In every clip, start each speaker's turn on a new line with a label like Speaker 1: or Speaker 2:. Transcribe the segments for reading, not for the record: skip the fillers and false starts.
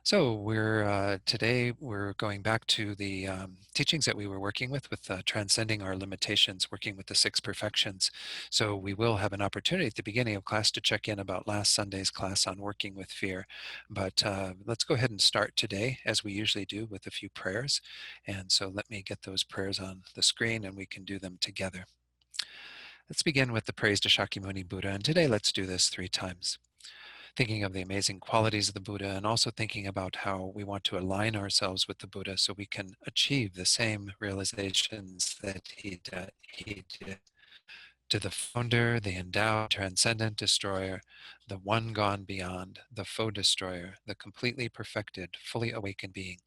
Speaker 1: So today we're going back to the teachings that we were working with transcending our limitations, working with the six perfections. So we will have an opportunity at the beginning of class to check in about last Sunday's class on working with fear. But let's go ahead and start today, as we usually do, with a few prayers. And so let me get those prayers on the screen, and we can do them together. Let's begin with the praise to Shakyamuni Buddha, and today let's do this 3 times. Thinking of the amazing qualities of the Buddha, and also thinking about how we want to align ourselves with the Buddha so we can achieve the same realizations that he did. To the founder, the endowed, transcendent destroyer, the one gone beyond, the foe destroyer, the completely perfected, fully awakened being,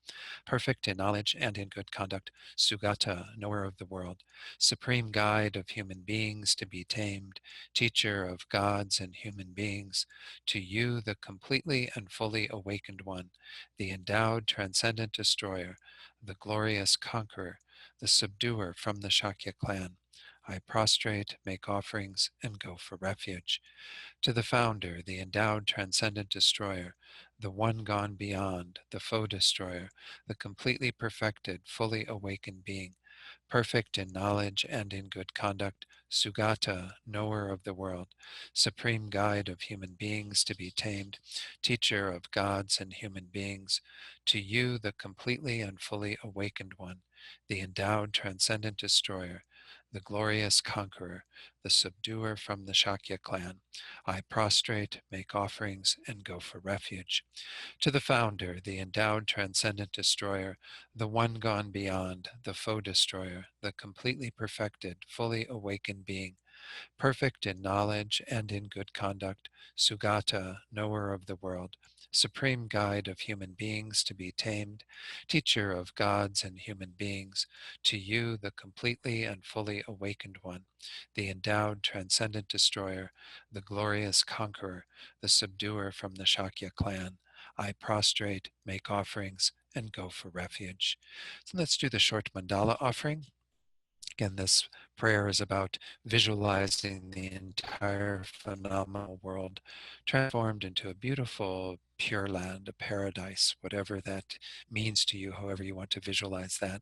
Speaker 1: perfect in knowledge and in good conduct, Sugata, knower of the world, supreme guide of human beings to be tamed, teacher of gods and human beings, to you, the completely and fully awakened one, the endowed, transcendent destroyer, the glorious conqueror, the subduer from the Shakya clan, I prostrate, make offerings, and go for refuge. To the founder, the endowed transcendent destroyer, the one gone beyond, the foe destroyer, the completely perfected, fully awakened being, perfect in knowledge and in good conduct, Sugata, knower of the world, supreme guide of human beings to be tamed, teacher of gods and human beings, to you, the completely and fully awakened one, the endowed transcendent destroyer, the glorious conqueror, the subduer from the Shakya clan, I prostrate, make offerings, and go for refuge. To the founder, the endowed transcendent destroyer, the one gone beyond, the foe destroyer, the completely perfected, fully awakened being, perfect in knowledge and in good conduct, Sugata, knower of the world, supreme guide of human beings to be tamed, teacher of gods and human beings, to you, the completely and fully awakened one, the endowed transcendent destroyer, the glorious conqueror, the subduer from the Shakya clan, I prostrate, make offerings, and go for refuge. So let's do the short mandala offering. Again, this prayer is about visualizing the entire phenomenal world transformed into a beautiful, pure land, a paradise, whatever that means to you, however you want to visualize that.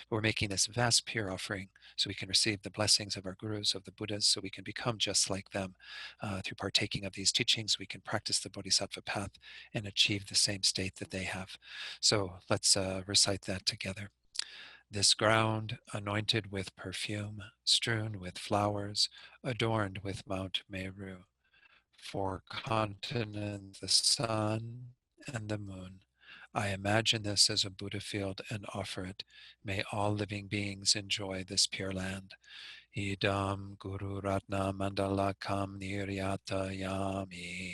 Speaker 1: But we're making this vast, pure offering so we can receive the blessings of our gurus, of the Buddhas, so we can become just like them. Through partaking of these teachings, we can practice the Bodhisattva path and achieve the same state that they have. So let's recite that together. This ground, anointed with perfume, strewn with flowers, adorned with Mount Meru, 4 continents, the sun and the moon. I imagine this as a Buddha field and offer it. May all living beings enjoy this pure land. Idam Guru Ratna Mandalakam Niryata Yami.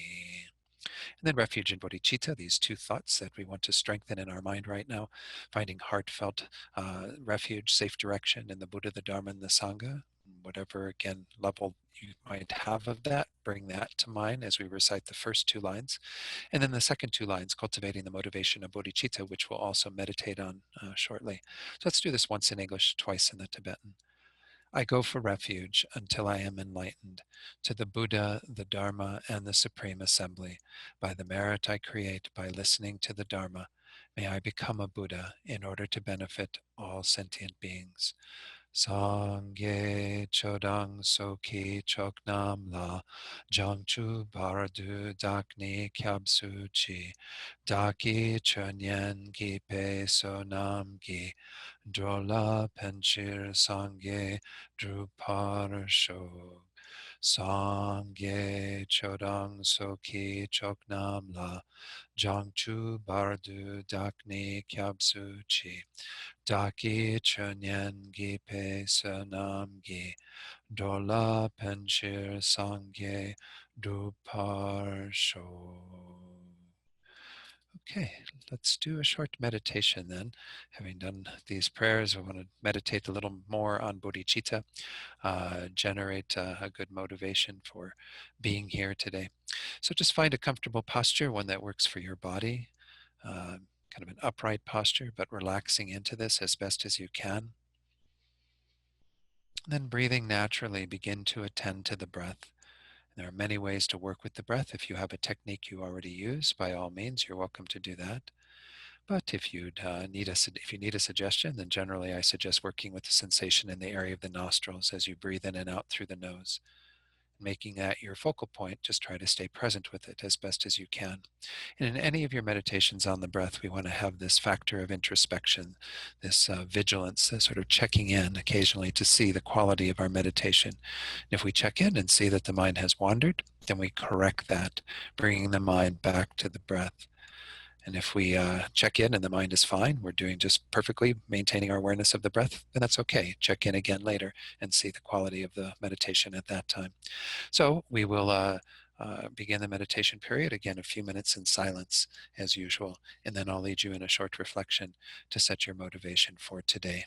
Speaker 1: And then refuge and bodhicitta, these 2 thoughts that we want to strengthen in our mind right now, finding heartfelt refuge, safe direction in the Buddha, the Dharma, and the Sangha. Whatever, again, level you might have of that, bring that to mind as we recite the first 2 lines. And then the second 2 lines, cultivating the motivation of bodhicitta, which we'll also meditate on shortly. So let's do this once in English, twice in the Tibetan. I go for refuge until I am enlightened to the Buddha, the Dharma, and the Supreme Assembly. By the merit I create by listening to the Dharma, may I become a Buddha in order to benefit all sentient beings. Sangye chodang soki choknam la jangchu baradu dakni kyabsu chi daki chönyen gi pe sonam gi drola penchir sangye drupar shok. Sangye chodang soki choknam la jangchu baradu dakni kyabsu chi Daki chunyen gi pe sanam gi dola penchir sangye dupar sho. Okay, let's do a short meditation then. Having done these prayers, I want to meditate a little more on bodhicitta, generate a good motivation for being here today. So just find a comfortable posture, one that works for your body. Kind of an upright posture, but relaxing into this as best as you can. And then breathing naturally, begin to attend to the breath There are many ways to work with the breath. If you have a technique you already use, by all means, you're welcome to do that. But if if you need a suggestion, then generally I suggest working with the sensation in the area of the nostrils as you breathe in and out through the nose. Making that your focal point, just try to stay present with it as best as you can. And in any of your meditations on the breath, we want to have this factor of introspection, this vigilance, sort of checking in occasionally to see the quality of our meditation. And if we check in and see that the mind has wandered, then we correct that, bringing the mind back to the breath. And if we check in and the mind is fine, we're doing just perfectly, maintaining our awareness of the breath, then that's okay. Check in again later and see the quality of the meditation at that time. So we will begin the meditation period, again, a few minutes in silence as usual, and then I'll lead you in a short reflection to set your motivation for today.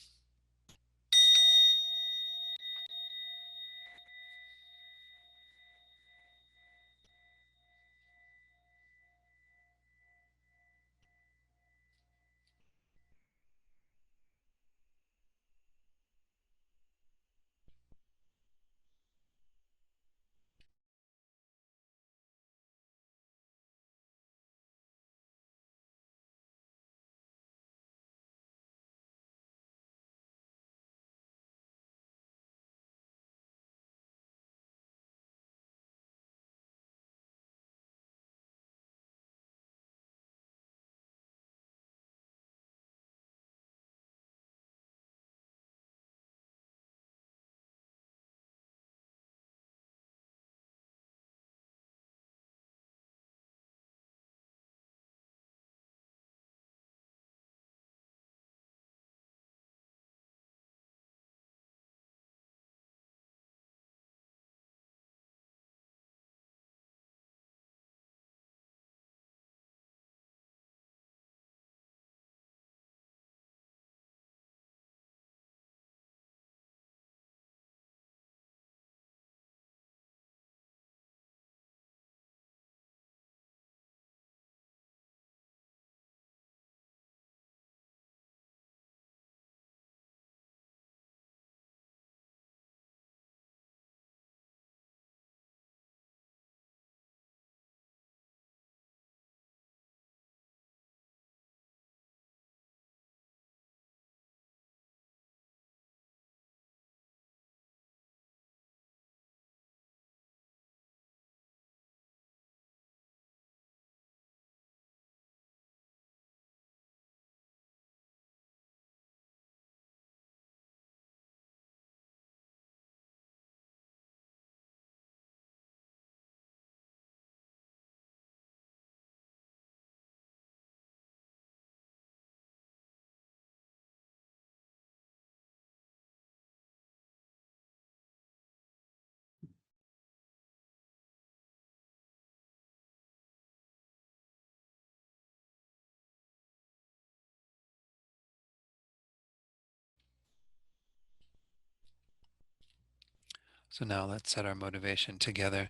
Speaker 1: So now let's set our motivation together.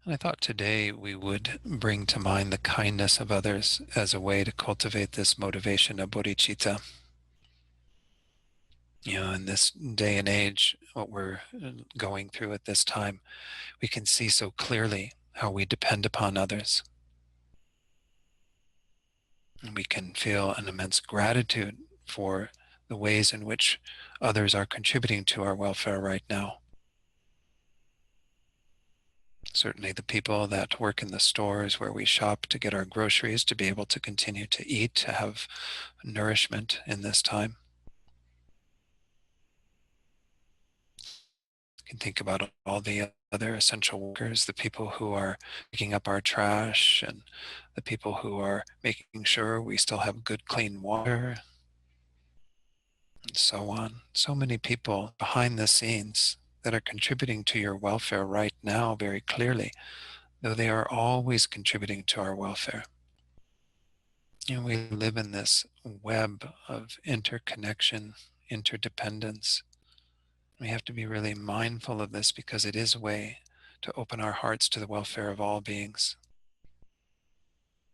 Speaker 1: And I thought today we would bring to mind the kindness of others as a way to cultivate this motivation of bodhicitta. In this day and age, what we're going through at this time, we can see so clearly how we depend upon others. And we can feel an immense gratitude for the ways in which others are contributing to our welfare right now. Certainly the people that work in the stores where we shop to get our groceries, to be able to continue to eat, to have nourishment in this time. You can think about all the other essential workers, the people who are picking up our trash, and the people who are making sure we still have good, clean water, and so on. So many people behind the scenes that are contributing to your welfare right now very clearly, though they are always contributing to our welfare. And we live in this web of interconnection, interdependence. We have to be really mindful of this because it is a way to open our hearts to the welfare of all beings.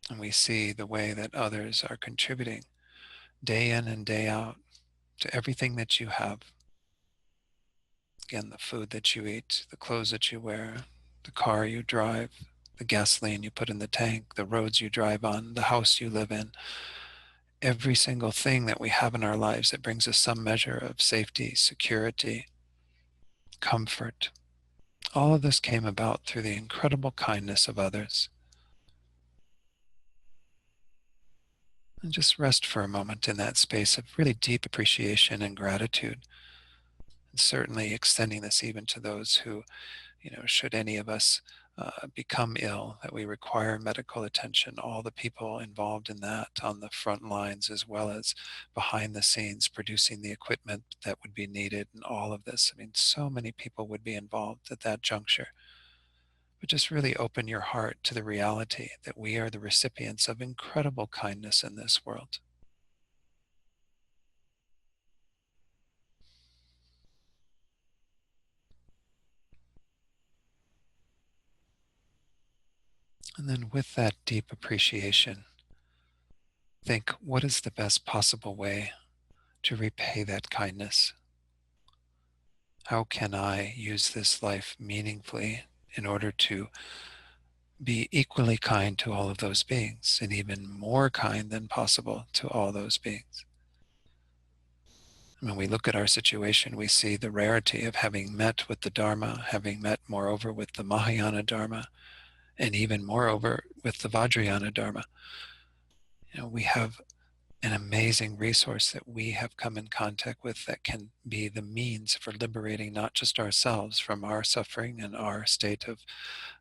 Speaker 1: And we see the way that others are contributing day in and day out to everything that you have. Again, the food that you eat, the clothes that you wear, the car you drive, the gasoline you put in the tank, the roads you drive on, the house you live in, every single thing that we have in our lives that brings us some measure of safety, security, comfort. All of this came about through the incredible kindness of others. And just rest for a moment in that space of really deep appreciation and gratitude. And certainly extending this even to those who, should any of us become ill, that we require medical attention, all the people involved in that on the front lines as well as behind the scenes producing the equipment that would be needed and all of this. I mean, so many people would be involved at that juncture. But just really open your heart to the reality that we are the recipients of incredible kindness in this world. And then with that deep appreciation, think, what is the best possible way to repay that kindness? How can I use this life meaningfully in order to be equally kind to all of those beings and even more kind than possible to all those beings? When we look at our situation, we see the rarity of having met with the Dharma, having met moreover with the Mahayana Dharma, and even moreover with the Vajrayana Dharma. We have an amazing resource that we have come in contact with that can be the means for liberating not just ourselves from our suffering and our state of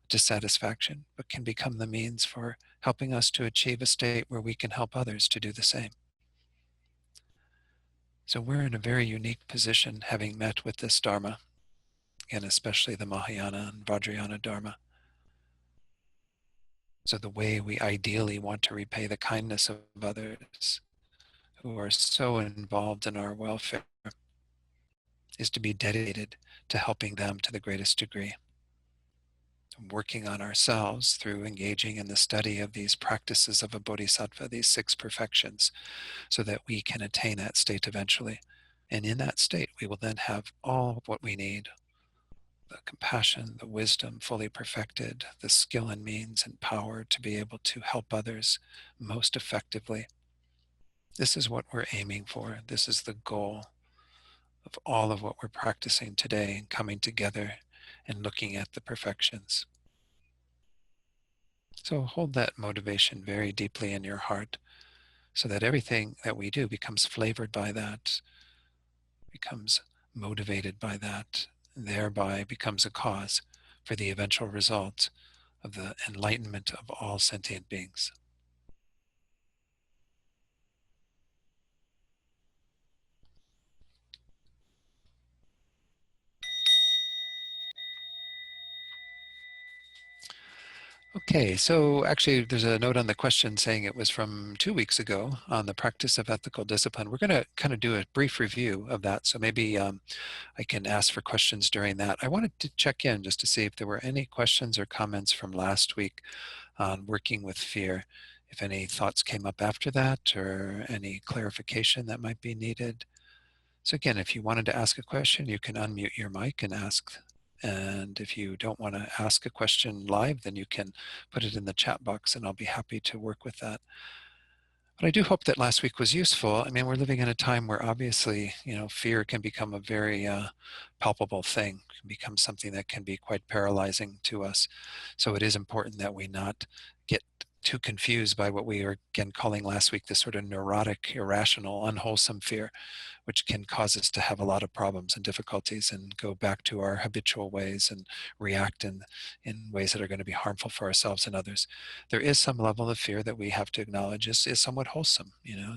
Speaker 1: dissatisfaction, but can become the means for helping us to achieve a state where we can help others to do the same. So we're in a very unique position having met with this Dharma, and especially the Mahayana and Vajrayana Dharma. So the way we ideally want to repay the kindness of others who are so involved in our welfare is to be dedicated to helping them to the greatest degree. Working on ourselves through engaging in the study of these practices of a bodhisattva, these six perfections, so that we can attain that state eventually. And in that state, we will then have all of what we need: the compassion, the wisdom fully perfected, the skill and means and power to be able to help others most effectively. This is what we're aiming for. This is the goal of all of what we're practicing today and coming together and looking at the perfections. So hold that motivation very deeply in your heart so that everything that we do becomes flavored by that, becomes motivated by that, and thereby becomes a cause for the eventual result of the enlightenment of all sentient beings. Okay, so actually there's a note on the question saying it was from 2 weeks ago on the practice of ethical discipline. We're going to kind of do a brief review of that. So maybe I can ask for questions during that. I wanted to check in just to see if there were any questions or comments from last week on working with fear. If any thoughts came up after that or any clarification that might be needed. So again, if you wanted to ask a question, you can unmute your mic and ask. And if you don't want to ask a question live, then you can put it in the chat box and I'll be happy to work with that. But I do hope that last week was useful. I mean, we're living in a time where obviously, fear can become a very palpable thing, can become something that can be quite paralyzing to us. So it is important that we not get too confused by what we are again calling last week this sort of neurotic, irrational, unwholesome fear, which can cause us to have a lot of problems and difficulties and go back to our habitual ways and react in ways that are going to be harmful for ourselves and others. There is some level of fear that we have to acknowledge is somewhat wholesome,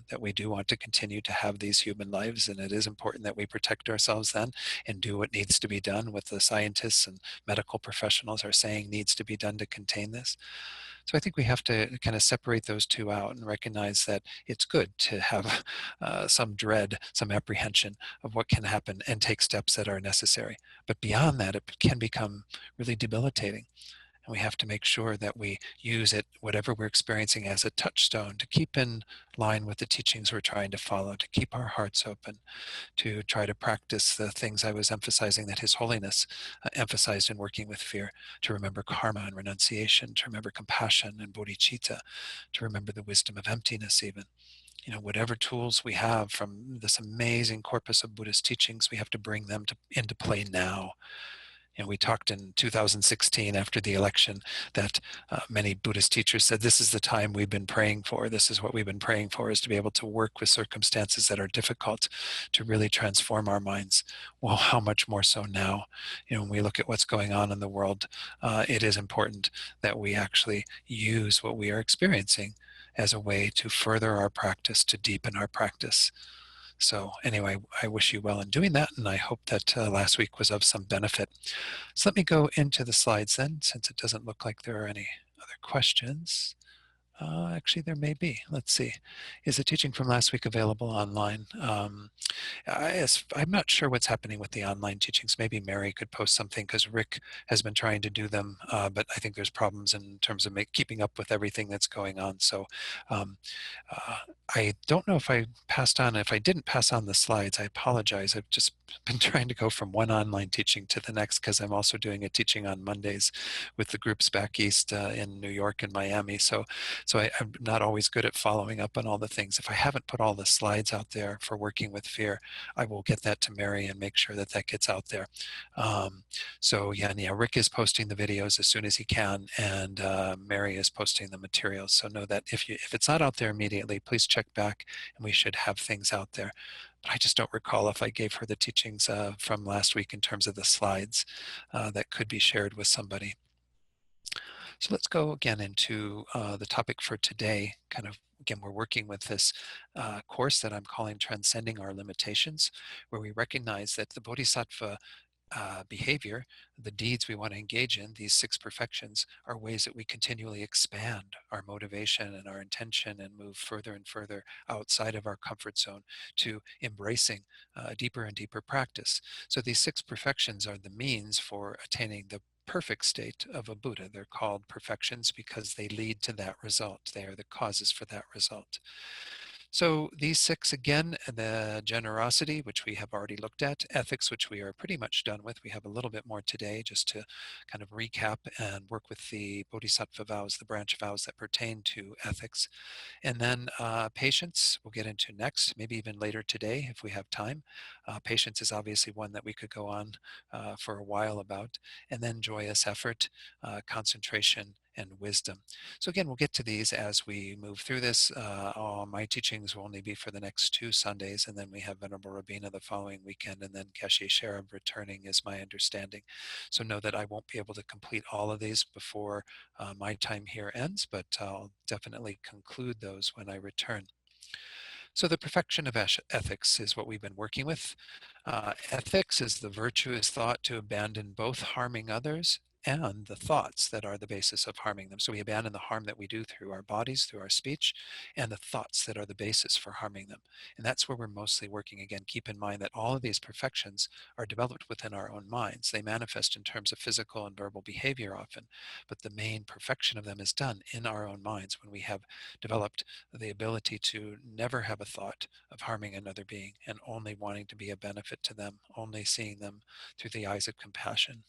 Speaker 1: that we do want to continue to have these human lives, and it is important that we protect ourselves then and do what needs to be done, what the scientists and medical professionals are saying needs to be done to contain this. So I think we have to kind of separate those two out and recognize that it's good to have some dread, some apprehension of what can happen and take steps that are necessary. But beyond that, it can become really debilitating. And we have to make sure that we use it, whatever we're experiencing, as a touchstone to keep in line with the teachings we're trying to follow, to keep our hearts open, to try to practice the things I was emphasizing that His Holiness emphasized in working with fear, to remember karma and renunciation, to remember compassion and bodhicitta, to remember the wisdom of emptiness even. Whatever tools we have from this amazing corpus of Buddhist teachings, we have to bring them into play now. We talked in 2016 after the election that many Buddhist teachers said, this is the time we've been praying for. This is what we've been praying for, is to be able to work with circumstances that are difficult to really transform our minds. Well, how much more so now? When we look at what's going on in the world, it is important that we actually use what we are experiencing as a way to further our practice, to deepen our practice. So anyway, I wish you well in doing that, and I hope that last week was of some benefit. So let me go into the slides then, since it doesn't look like there are any other questions. Actually, there may be. Let's see. Is the teaching from last week available online? I'm not sure what's happening with the online teachings. Maybe Mary could post something, because Rick has been trying to do them, but I think there's problems in terms of keeping up with everything that's going on. So um, uh, I don't know if I passed on. If I didn't pass on the slides, I apologize. I've just been trying to go from one online teaching to the next, because I'm also doing a teaching on Mondays with the groups back east in New York and Miami. So I'm not always good at following up on all the things. If I haven't put all the slides out there for working with fear, I will get that to Mary and make sure that that gets out there. So yeah, Rick is posting the videos as soon as he can, and Mary is posting the materials. So know that if it's not out there immediately, please check back, and we should have things out there. But I just don't recall if I gave her the teachings from last week in terms of the slides that could be shared with somebody. So let's go again into the topic for today. Again, we're working with this course that I'm calling Transcending Our Limitations, where we recognize that the Bodhisattva behavior, the deeds we want to engage in, these 6 perfections, are ways that we continually expand our motivation and our intention and move further and further outside of our comfort zone to embracing deeper and deeper practice. So these 6 perfections are the means for attaining the perfect state of a Buddha. They're called perfections because they lead to that result. They are the causes for that result. So these 6 again, the generosity, which we have already looked at, ethics, which we are pretty much done with. We have a little bit more today just to kind of recap and work with the Bodhisattva vows, the branch vows that pertain to ethics. And then patience, we'll get into next, maybe even later today if we have time. Patience is obviously one that we could go on for a while about. And then joyous effort, concentration, and wisdom. So again, we'll get to these as we move through this. All my teachings will only be for the next 2 Sundays, and then we have Venerable Rabina the following weekend, and then Geshe Sherab returning is my understanding. So know that I won't be able to complete all of these before my time here ends, but I'll definitely conclude those when I return. So the perfection of ethics is what we've been working with. Ethics is the virtuous thought to abandon both harming others and the thoughts that are the basis of harming them. So we abandon the harm that we do through our bodies, through our speech, and the thoughts that are the basis for harming them. And that's where we're mostly working. Again, keep in mind that all of these perfections are developed within our own minds. They manifest in terms of physical and verbal behavior often, but the main perfection of them is done in our own minds when we have developed the ability to never have a thought of harming another being and only wanting to be a benefit to them, only seeing them through the eyes of compassion.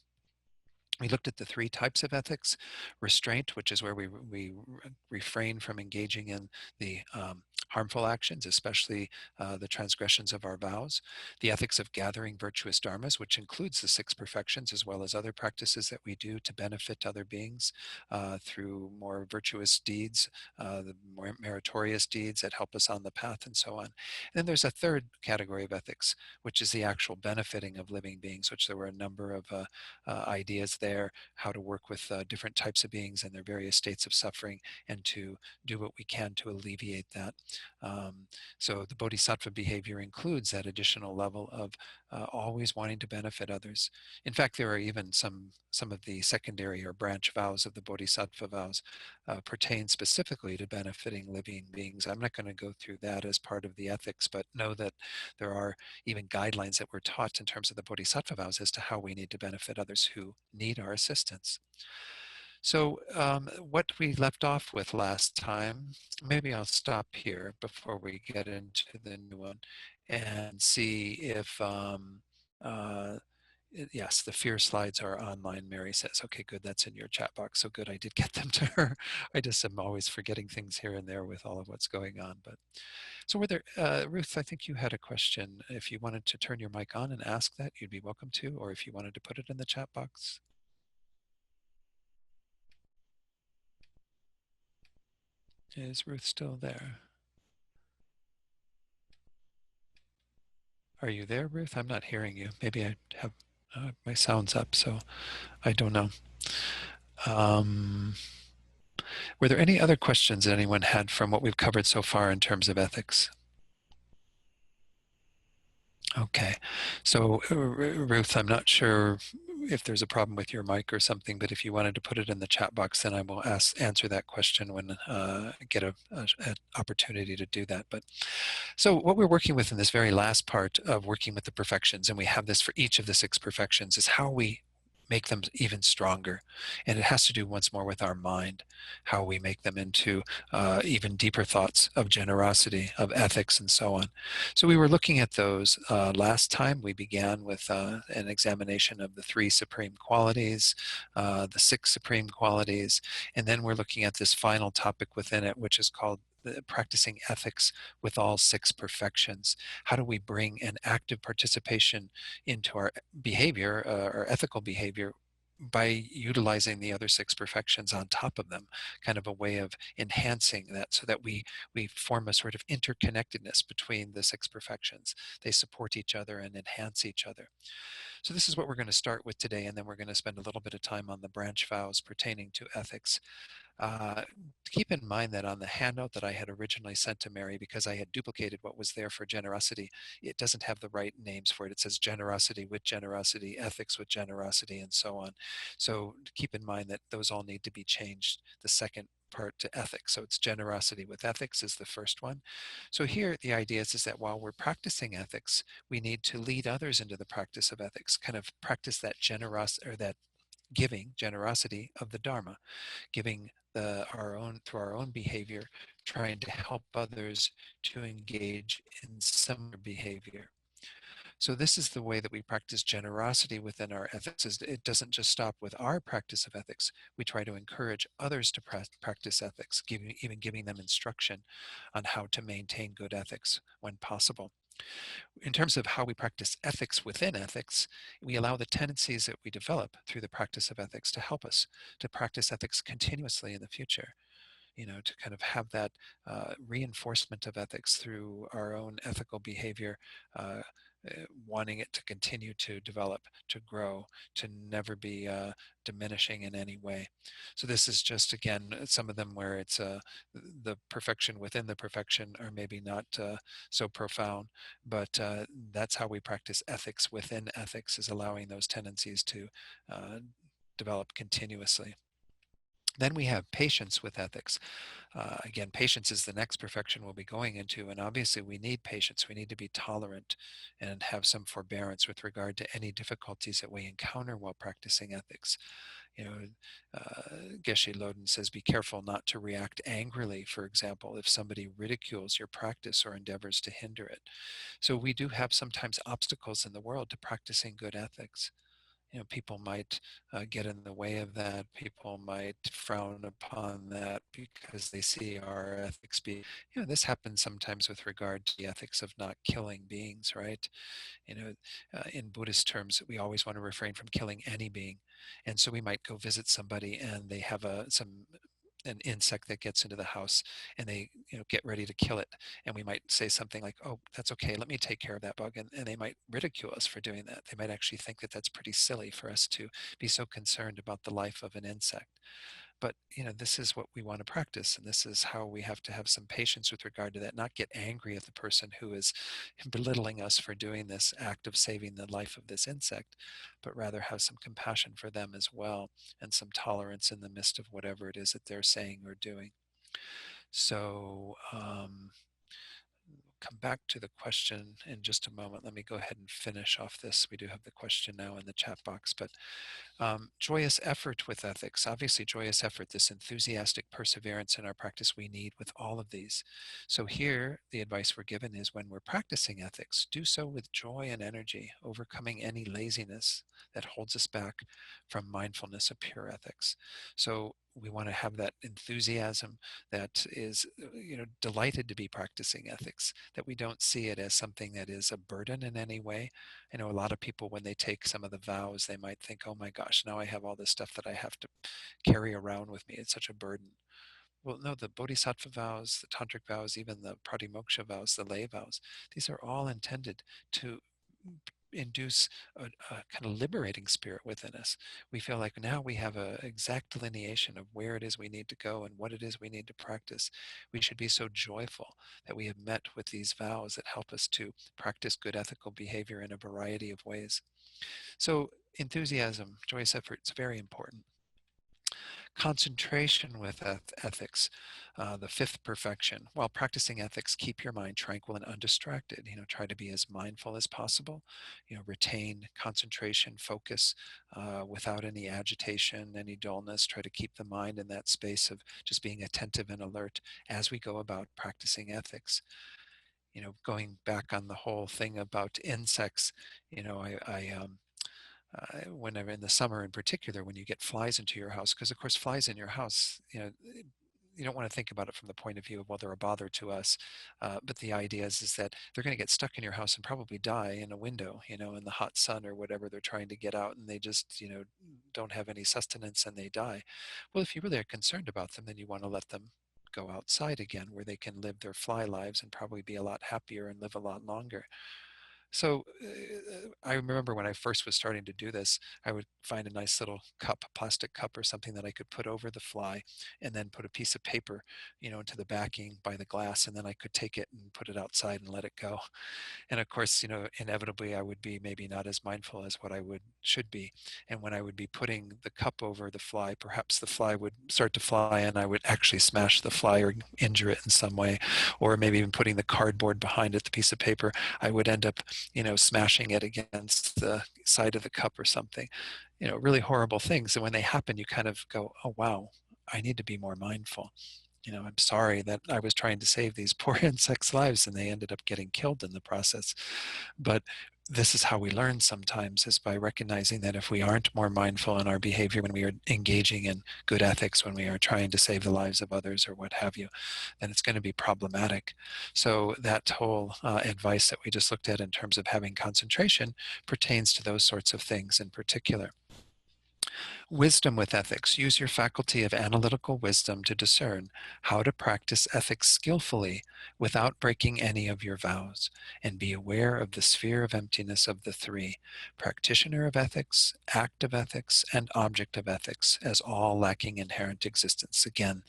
Speaker 1: We looked at the 3 types of ethics: restraint, which is where we refrain from engaging in the harmful actions, especially the transgressions of our vows; the ethics of gathering virtuous dharmas, which includes the 6 perfections, as well as other practices that we do to benefit other beings through more virtuous deeds, the more meritorious deeds that help us on the path, and so on. And then there's a 3rd category of ethics, which is the actual benefiting of living beings, which there were a number of ideas there, how to work with different types of beings and their various states of suffering, and to do what we can to alleviate that. So the bodhisattva behavior includes that additional level of always wanting to benefit others. In fact, there are even some of the secondary or branch vows of the bodhisattva vows pertain specifically to benefiting living beings. I'm not going to go through that as part of the ethics, but know that there are even guidelines that we're taught in terms of the bodhisattva vows as to how we need to benefit others who need our assistance. So what we left off with last time, maybe I'll stop here before we get into the new one and see if, uh, yes, the fear slides are online, Mary says. Okay, good, that's in your chat box. So good, I did get them to her. I just am always forgetting things here and there with all of what's going on. But so were there, Ruth, I think you had a question. If you wanted to turn your mic on and ask that, you'd be welcome to, or if you wanted to put it in the chat box. Is Ruth still there? Are you there, Ruth? I'm not hearing you. Maybe I have my sound's up, so I don't know. Um, were there any other questions anyone had from what we've covered so far in terms of ethics? Okay, so Ruth, I'm not sure if there's a problem with your mic or something, but if you wanted to put it in the chat box, then I will answer that question when I get an opportunity to do that. But so what we're working with in this very last part of working with the perfections, and we have this for each of the 6 perfections, is how we make them even stronger. And it has to do once more with our mind, how we make them into even deeper thoughts of generosity, of ethics, and so on. So we were looking at those last time. We began with an examination of the 3 supreme qualities, the 6 supreme qualities, and then we're looking at this final topic within it, which is called practicing ethics with all 6 perfections. How do we bring an active participation into our behavior, our ethical behavior, by utilizing the other 6 perfections on top of them, kind of a way of enhancing that so that we form a sort of interconnectedness between the 6 perfections. They support each other and enhance each other. So this is what we're going to start with today, and then we're going to spend a little bit of time on the branch vows pertaining to ethics. Uh, Keep in mind that on the handout that I had originally sent to Mary, because I had duplicated what was there for generosity, it doesn't have the right names for it. It says generosity with generosity, ethics with generosity, and so on. So keep in mind that those all need to be changed. The second part to ethics. So it's generosity with ethics is the first one. So here the idea is that while we're practicing ethics, we need to lead others into the practice of ethics, kind of practice that generosity or that giving generosity of the Dharma, giving our own through our own behavior, trying to help others to engage in similar behavior. So this is the way that we practice generosity within our ethics. Is it doesn't just stop with our practice of ethics. We try to encourage others to practice ethics, even giving them instruction on how to maintain good ethics when possible. In terms of how we practice ethics within ethics, we allow the tendencies that we develop through the practice of ethics to help us to practice ethics continuously in the future, to kind of have that reinforcement of ethics through our own ethical behavior, uh, wanting it to continue to develop, to grow, to never be diminishing in any way. So this is just, again, some of them where it's the perfection within the perfection are maybe not so profound, but that's how we practice ethics within ethics, is allowing those tendencies to develop continuously. Then we have patience with ethics. Again, patience is the next perfection we'll be going into, and obviously we need patience. We need to be tolerant and have some forbearance with regard to any difficulties that we encounter while practicing ethics. Geshe Loden says, be careful not to react angrily, for example, if somebody ridicules your practice or endeavors to hinder it. So we do have sometimes obstacles in the world to practicing good ethics. People might get in the way of that. People might frown upon that because they see our ethics be, this happens sometimes with regard to the ethics of not killing beings, right? In Buddhist terms, we always want to refrain from killing any being. And so we might go visit somebody and they have an insect that gets into the house, and they get ready to kill it, and we might say something like, oh, that's okay, let me take care of that bug, and they might ridicule us for doing that. They might actually think that that's pretty silly for us to be so concerned about the life of an insect. But this is what we want to practice, and this is how we have to have some patience with regard to that, not get angry at the person who is belittling us for doing this act of saving the life of this insect, but rather have some compassion for them as well, and some tolerance in the midst of whatever it is that they're saying or doing. So come back to the question in just a moment. Let me go ahead and finish off this. We do have the question now in the chat box, but joyous effort with ethics. Obviously, joyous effort, this enthusiastic perseverance in our practice we need with all of these. So here, the advice we're given is when we're practicing ethics, do so with joy and energy, overcoming any laziness that holds us back from mindfulness of pure ethics. So we want to have that enthusiasm that is, delighted to be practicing ethics, that we don't see it as something that is a burden in any way. I know a lot of people, when they take some of the vows, they might think, oh my gosh, now I have all this stuff that I have to carry around with me. It's such a burden. Well, no, the Bodhisattva vows, the Tantric vows, even the Pratimoksha vows, the lay vows, these are all intended to induce a kind of liberating spirit within us. We feel like now we have an exact delineation of where it is we need to go and what it is we need to practice. We should be so joyful that we have met with these vows that help us to practice good ethical behavior in a variety of ways. So enthusiasm, joyous effort is very important. Concentration with ethics, the fifth perfection. While practicing ethics, keep your mind tranquil and undistracted. Try to be as mindful as possible. Retain concentration, focus without any agitation, any dullness. Try to keep the mind in that space of just being attentive and alert as we go about practicing ethics. Going back on the whole thing about insects, whenever in the summer in particular, when you get flies into your house, because of course flies in your house, you don't want to think about it from the point of view of, well, they're a bother to us. But the idea is that they're going to get stuck in your house and probably die in a window, in the hot sun or whatever they're trying to get out, and they just, don't have any sustenance and they die. Well, if you really are concerned about them, then you want to let them go outside again where they can live their fly lives and probably be a lot happier and live a lot longer. So I remember when I first was starting to do this, I would find a nice little cup, plastic cup or something that I could put over the fly and then put a piece of paper, into the backing by the glass, and then I could take it and put it outside and let it go. And of course, inevitably I would be maybe not as mindful as what I should be. And when I would be putting the cup over the fly, perhaps the fly would start to fly and I would actually smash the fly or injure it in some way. Or maybe even putting the cardboard behind it, the piece of paper, I would end up, smashing it against the side of the cup or something. Really horrible things. And when they happen, you kind of go, oh, wow, I need to be more mindful. I'm sorry that I was trying to save these poor insects' lives and they ended up getting killed in the process. But this is how we learn sometimes, is by recognizing that if we aren't more mindful in our behavior when we are engaging in good ethics, when we are trying to save the lives of others or what have you, then it's going to be problematic. So that whole advice that we just looked at in terms of having concentration pertains to those sorts of things in particular. Wisdom with ethics. Use your faculty of analytical wisdom to discern how to practice ethics skillfully without breaking any of your vows, and be aware of the sphere of emptiness of the three: practitioner of ethics, act of ethics, and object of ethics, as all lacking inherent existence. Again,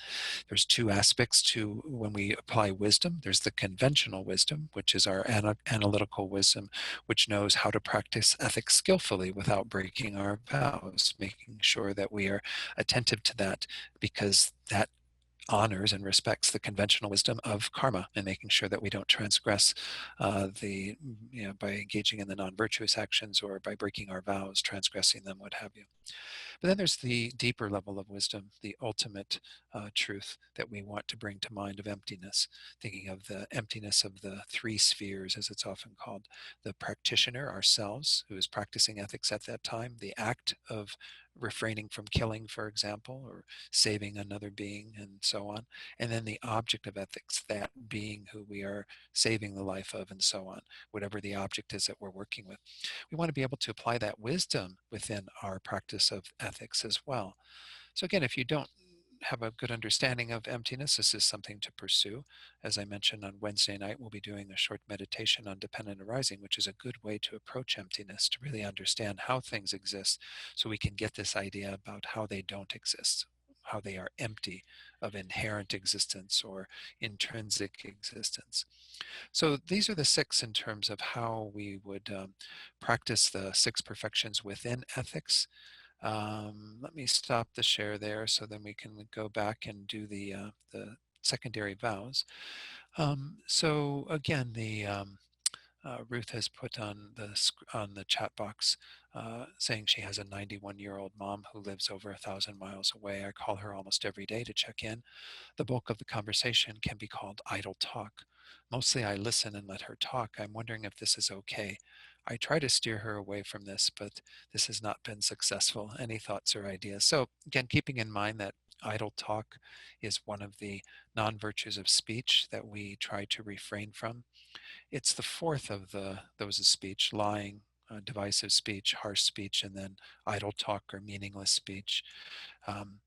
Speaker 1: there's two aspects to when we apply wisdom. There's the conventional wisdom, which is our analytical wisdom, which knows how to practice ethics skillfully without breaking our vows, making sure that we are attentive to that, because that honors and respects the conventional wisdom of karma, and making sure that we don't transgress by engaging in the non-virtuous actions or by breaking our vows, transgressing them, what have you. But then there's the deeper level of wisdom, the ultimate truth that we want to bring to mind of emptiness, thinking of the emptiness of the three spheres, as it's often called: the practitioner, ourselves, who is practicing ethics at that time, the act of refraining from killing, for example, or saving another being, and so on, and then the object of ethics, that being who we are saving the life of, and so on, whatever the object is that we're working with. We want to be able to apply that wisdom within our practice of ethics as well. So again, if you don't have a good understanding of emptiness, this is something to pursue. As I mentioned, on Wednesday night, we'll be doing a short meditation on dependent arising, which is a good way to approach emptiness, to really understand how things exist, so we can get this idea about how they don't exist, how they are empty of inherent existence or intrinsic existence. So these are the six in terms of how we would practice the six perfections within ethics. Let me stop the share there so then we can go back and do the secondary vows. So again, the Ruth has put on on the chat box saying she has a 91-year-old mom who lives over 1,000 miles away. I call her almost every day to check in. The bulk of the conversation can be called idle talk. Mostly I listen and let her talk. I'm wondering if this is okay. I try to steer her away from this, but this has not been successful. Any thoughts or ideas? So again, keeping in mind that idle talk is one of the non-virtues of speech that we try to refrain from. It's the fourth of those of speech: lying, divisive speech, harsh speech, and then idle talk or meaningless speech. Um,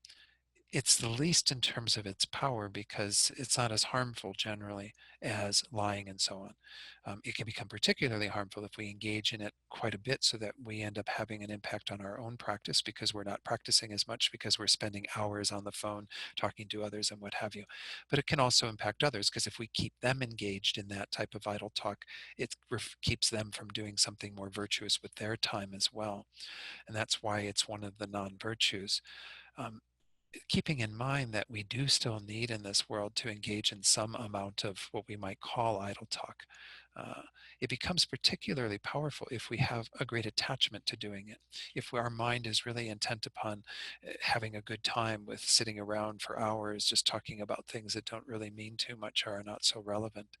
Speaker 1: it's the least in terms of its power because it's not as harmful generally as lying and so on. It can become particularly harmful if we engage in it quite a bit, so that we end up having an impact on our own practice because we're not practicing as much because we're spending hours on the phone talking to others and what have you. But it can also impact others because if we keep them engaged in that type of idle talk, it keeps them from doing something more virtuous with their time as well. And that's why it's one of the non-virtues. Um, Keeping in mind that we do still need in this world to engage in some amount of what we might call idle talk. Uh, it becomes particularly powerful if we have a great attachment to doing it. If our mind is really intent upon having a good time with sitting around for hours just talking about things that don't really mean too much or are not so relevant.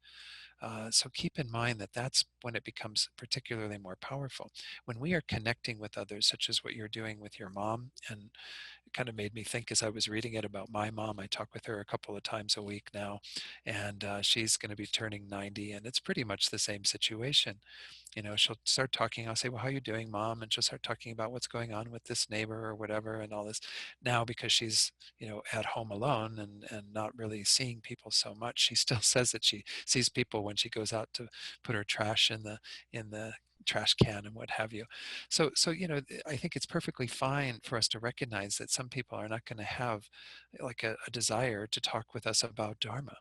Speaker 1: So keep in mind that that's when it becomes particularly more powerful. When we are connecting with others, such as what you're doing with your mom, and it kind of made me think as I was reading it about my mom. I talk with her a couple of times a week now, and she's going to be turning 90, and it's pretty much the same situation. You know, she'll start talking. I'll say, well, how you doing, mom? And she'll start talking about what's going on with this neighbor or whatever and all this. Now, because she's, at home alone and not really seeing people so much, she still says that she sees people when she goes out to put her trash in the trash can and what have you. So I think it's perfectly fine for us to recognize that some people are not going to have like a desire to talk with us about Dharma.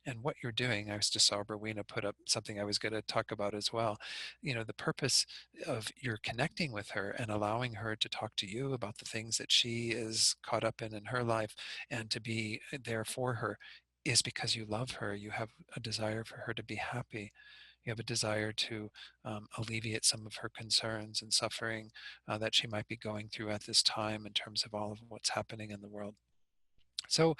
Speaker 1: And what you're doing, I was just saw Rowena put up something I was going to talk about as well. The purpose of your connecting with her and allowing her to talk to you about the things that she is caught up in her life and to be there for her is because you love her. You have a desire for her to be happy. You have a desire to alleviate some of her concerns and suffering that she might be going through at this time in terms of all of what's happening in the world. So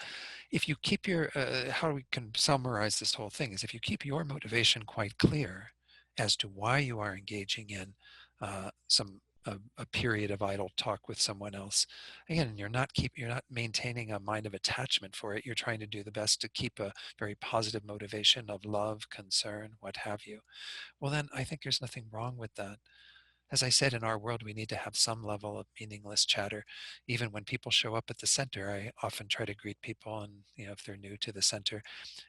Speaker 1: if you keep how we can summarize this whole thing is if you keep your motivation quite clear as to why you are engaging in a period of idle talk with someone else. Again, you're not maintaining a mind of attachment for it. You're trying to do the best to keep a very positive motivation of love, concern, what have you. Well, then I think there's nothing wrong with that. As I said, in our world, we need to have some level of meaningless chatter. Even when people show up at the center, I often try to greet people, and if they're new to the center,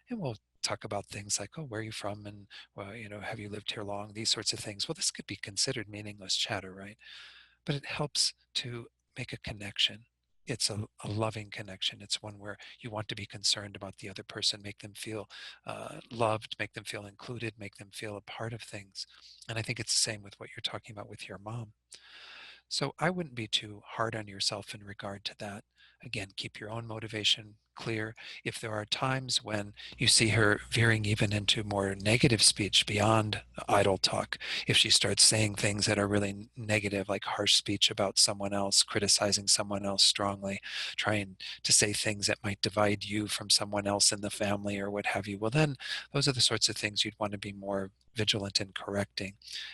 Speaker 1: and we'll talk about things like, oh, where are you from, and well, have you lived here long? These sorts of things. Well, this could be considered meaningless chatter, right? But it helps to make a connection. It's a loving connection. It's one where you want to be concerned about the other person, make them feel loved, make them feel included, make them feel a part of things. And I think it's the same with what you're talking about with your mom. So I wouldn't be too hard on yourself in regard to that. Again, keep your own motivation clear. If there are times when you see her veering even into more negative speech beyond idle talk, if she starts saying things that are really negative, like harsh speech about someone else, criticizing someone else strongly, trying to say things that might divide you from someone else in the family or what have you, well, then those are the sorts of things you'd want to be more vigilant in correcting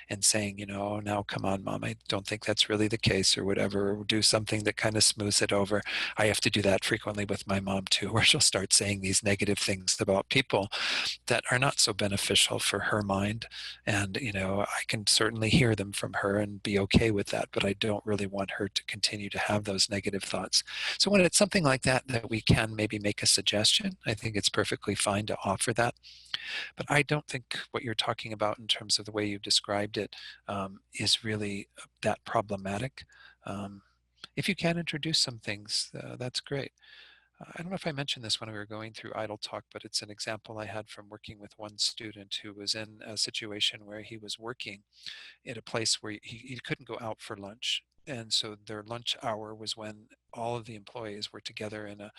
Speaker 1: and saying, oh, now come on, mom, I don't think that's really the case or whatever, or do something that kind of smooths it over. I have to do that frequently with my mom too, where she'll start saying these negative things about people that are not so beneficial for her mind. And, I can certainly hear them from her and be okay with that, but I don't really want her to continue to have those negative thoughts. So when it's something like that, that we can maybe make a suggestion, I think it's perfectly fine to offer that. But I don't think what you're talking about in terms of the way you described it is really that problematic. Um, if you can introduce some things, that's great. I don't know if I mentioned this when we were going through idle talk, but it's an example I had from working with one student who was in a situation where he was working at a place where he couldn't go out for lunch. And so their lunch hour was when all of the employees were together in a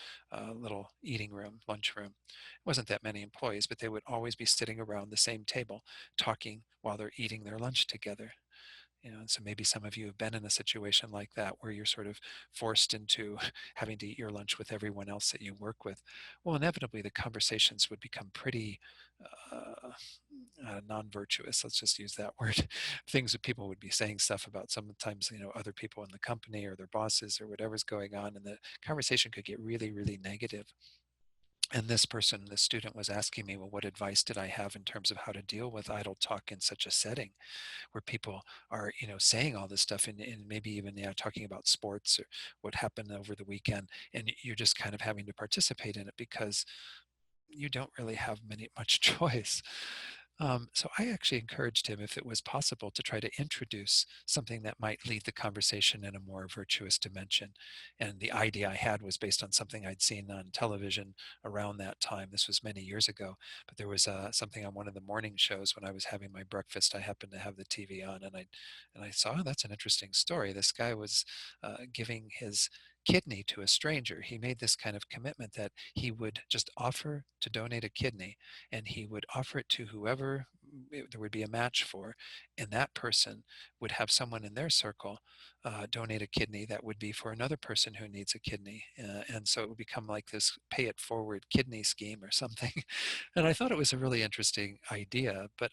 Speaker 1: little eating room, lunch room. It wasn't that many employees, but they would always be sitting around the same table talking while they're eating their lunch together. And so maybe some of you have been in a situation like that where you're sort of forced into having to eat your lunch with everyone else that you work with. Well, inevitably the conversations would become pretty uh, non-virtuous. Let's just use that word. Things that people would be saying stuff about sometimes, other people in the company or their bosses or whatever's going on, and the conversation could get really, really negative. And this person, this student, was asking me, well, what advice did I have in terms of how to deal with idle talk in such a setting where people are, saying all this stuff, and maybe even talking about sports or what happened over the weekend, and you're just kind of having to participate in it because you don't really have much choice. So I actually encouraged him, if it was possible, to try to introduce something that might lead the conversation in a more virtuous dimension. And the idea I had was based on something I'd seen on television around that time. This was many years ago, but there was something on one of the morning shows when I was having my breakfast. I happened to have the TV on, and I saw, oh, that's an interesting story. This guy was giving his kidney to a stranger. He made this kind of commitment that he would just offer to donate a kidney, and he would offer it to whoever there would be a match for, and that person would have someone in their circle donate a kidney that would be for another person who needs a kidney, and so it would become like this pay it forward kidney scheme or something. And I thought it was a really interesting idea, but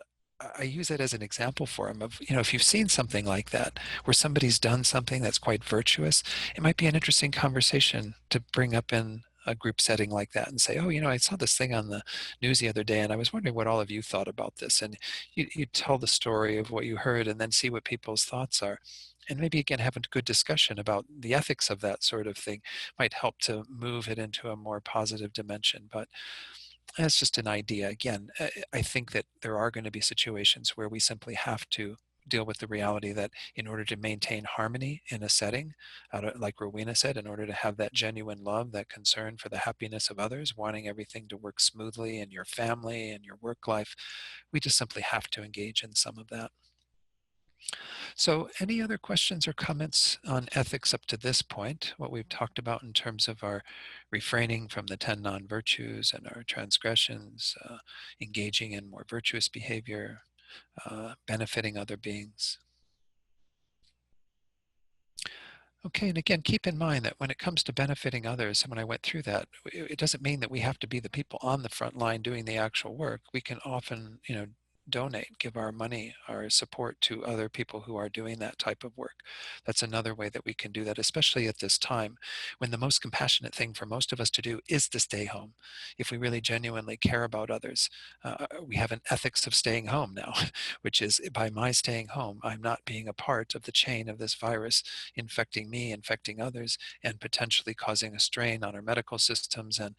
Speaker 1: I use it as an example for him of, if you've seen something like that where somebody's done something that's quite virtuous, it might be an interesting conversation to bring up in a group setting like that and say, oh, I saw this thing on the news the other day, and I was wondering what all of you thought about this. And you tell the story of what you heard and then see what people's thoughts are. And maybe again, have a good discussion about the ethics of that sort of thing might help to move it into a more positive dimension. But that's just an idea. Again, I think that there are going to be situations where we simply have to deal with the reality that in order to maintain harmony in a setting, like Rowena said, in order to have that genuine love, that concern for the happiness of others, wanting everything to work smoothly in your family and your work life, we just simply have to engage in some of that. So any other questions or comments on ethics up to this point, what we've talked about in terms of our refraining from the 10 non-virtues and our transgressions, engaging in more virtuous behavior, benefiting other beings? Okay, and again, keep in mind that when it comes to benefiting others, and when I went through that, it doesn't mean that we have to be the people on the front line doing the actual work. We can often, donate, give our money, our support to other people who are doing that type of work. That's another way that we can do that, especially at this time when the most compassionate thing for most of us to do is to stay home. If we really genuinely care about others, we have an ethics of staying home now, which is by my staying home, I'm not being a part of the chain of this virus infecting me, infecting others, and potentially causing a strain on our medical systems and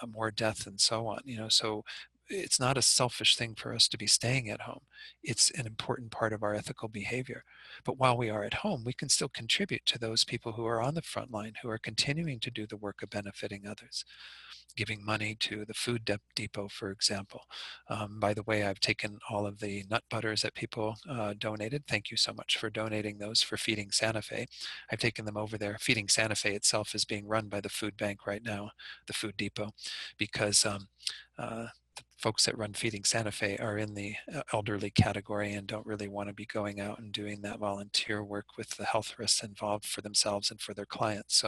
Speaker 1: more death and so on. So it's not a selfish thing for us to be staying at home. It's an important part of our ethical behavior. But while we are at home, we can still contribute to those people who are on the front line, who are continuing to do the work of benefiting others, giving money to the food depot, for example. By the way, I've taken all of the nut butters that people donated. Thank you so much for donating those for Feeding Santa Fe. I've taken them over there. Feeding Santa Fe itself is being run by the food bank right now, the food depot, because the folks that run Feeding Santa Fe are in the elderly category and don't really want to be going out and doing that volunteer work with the health risks involved for themselves and for their clients.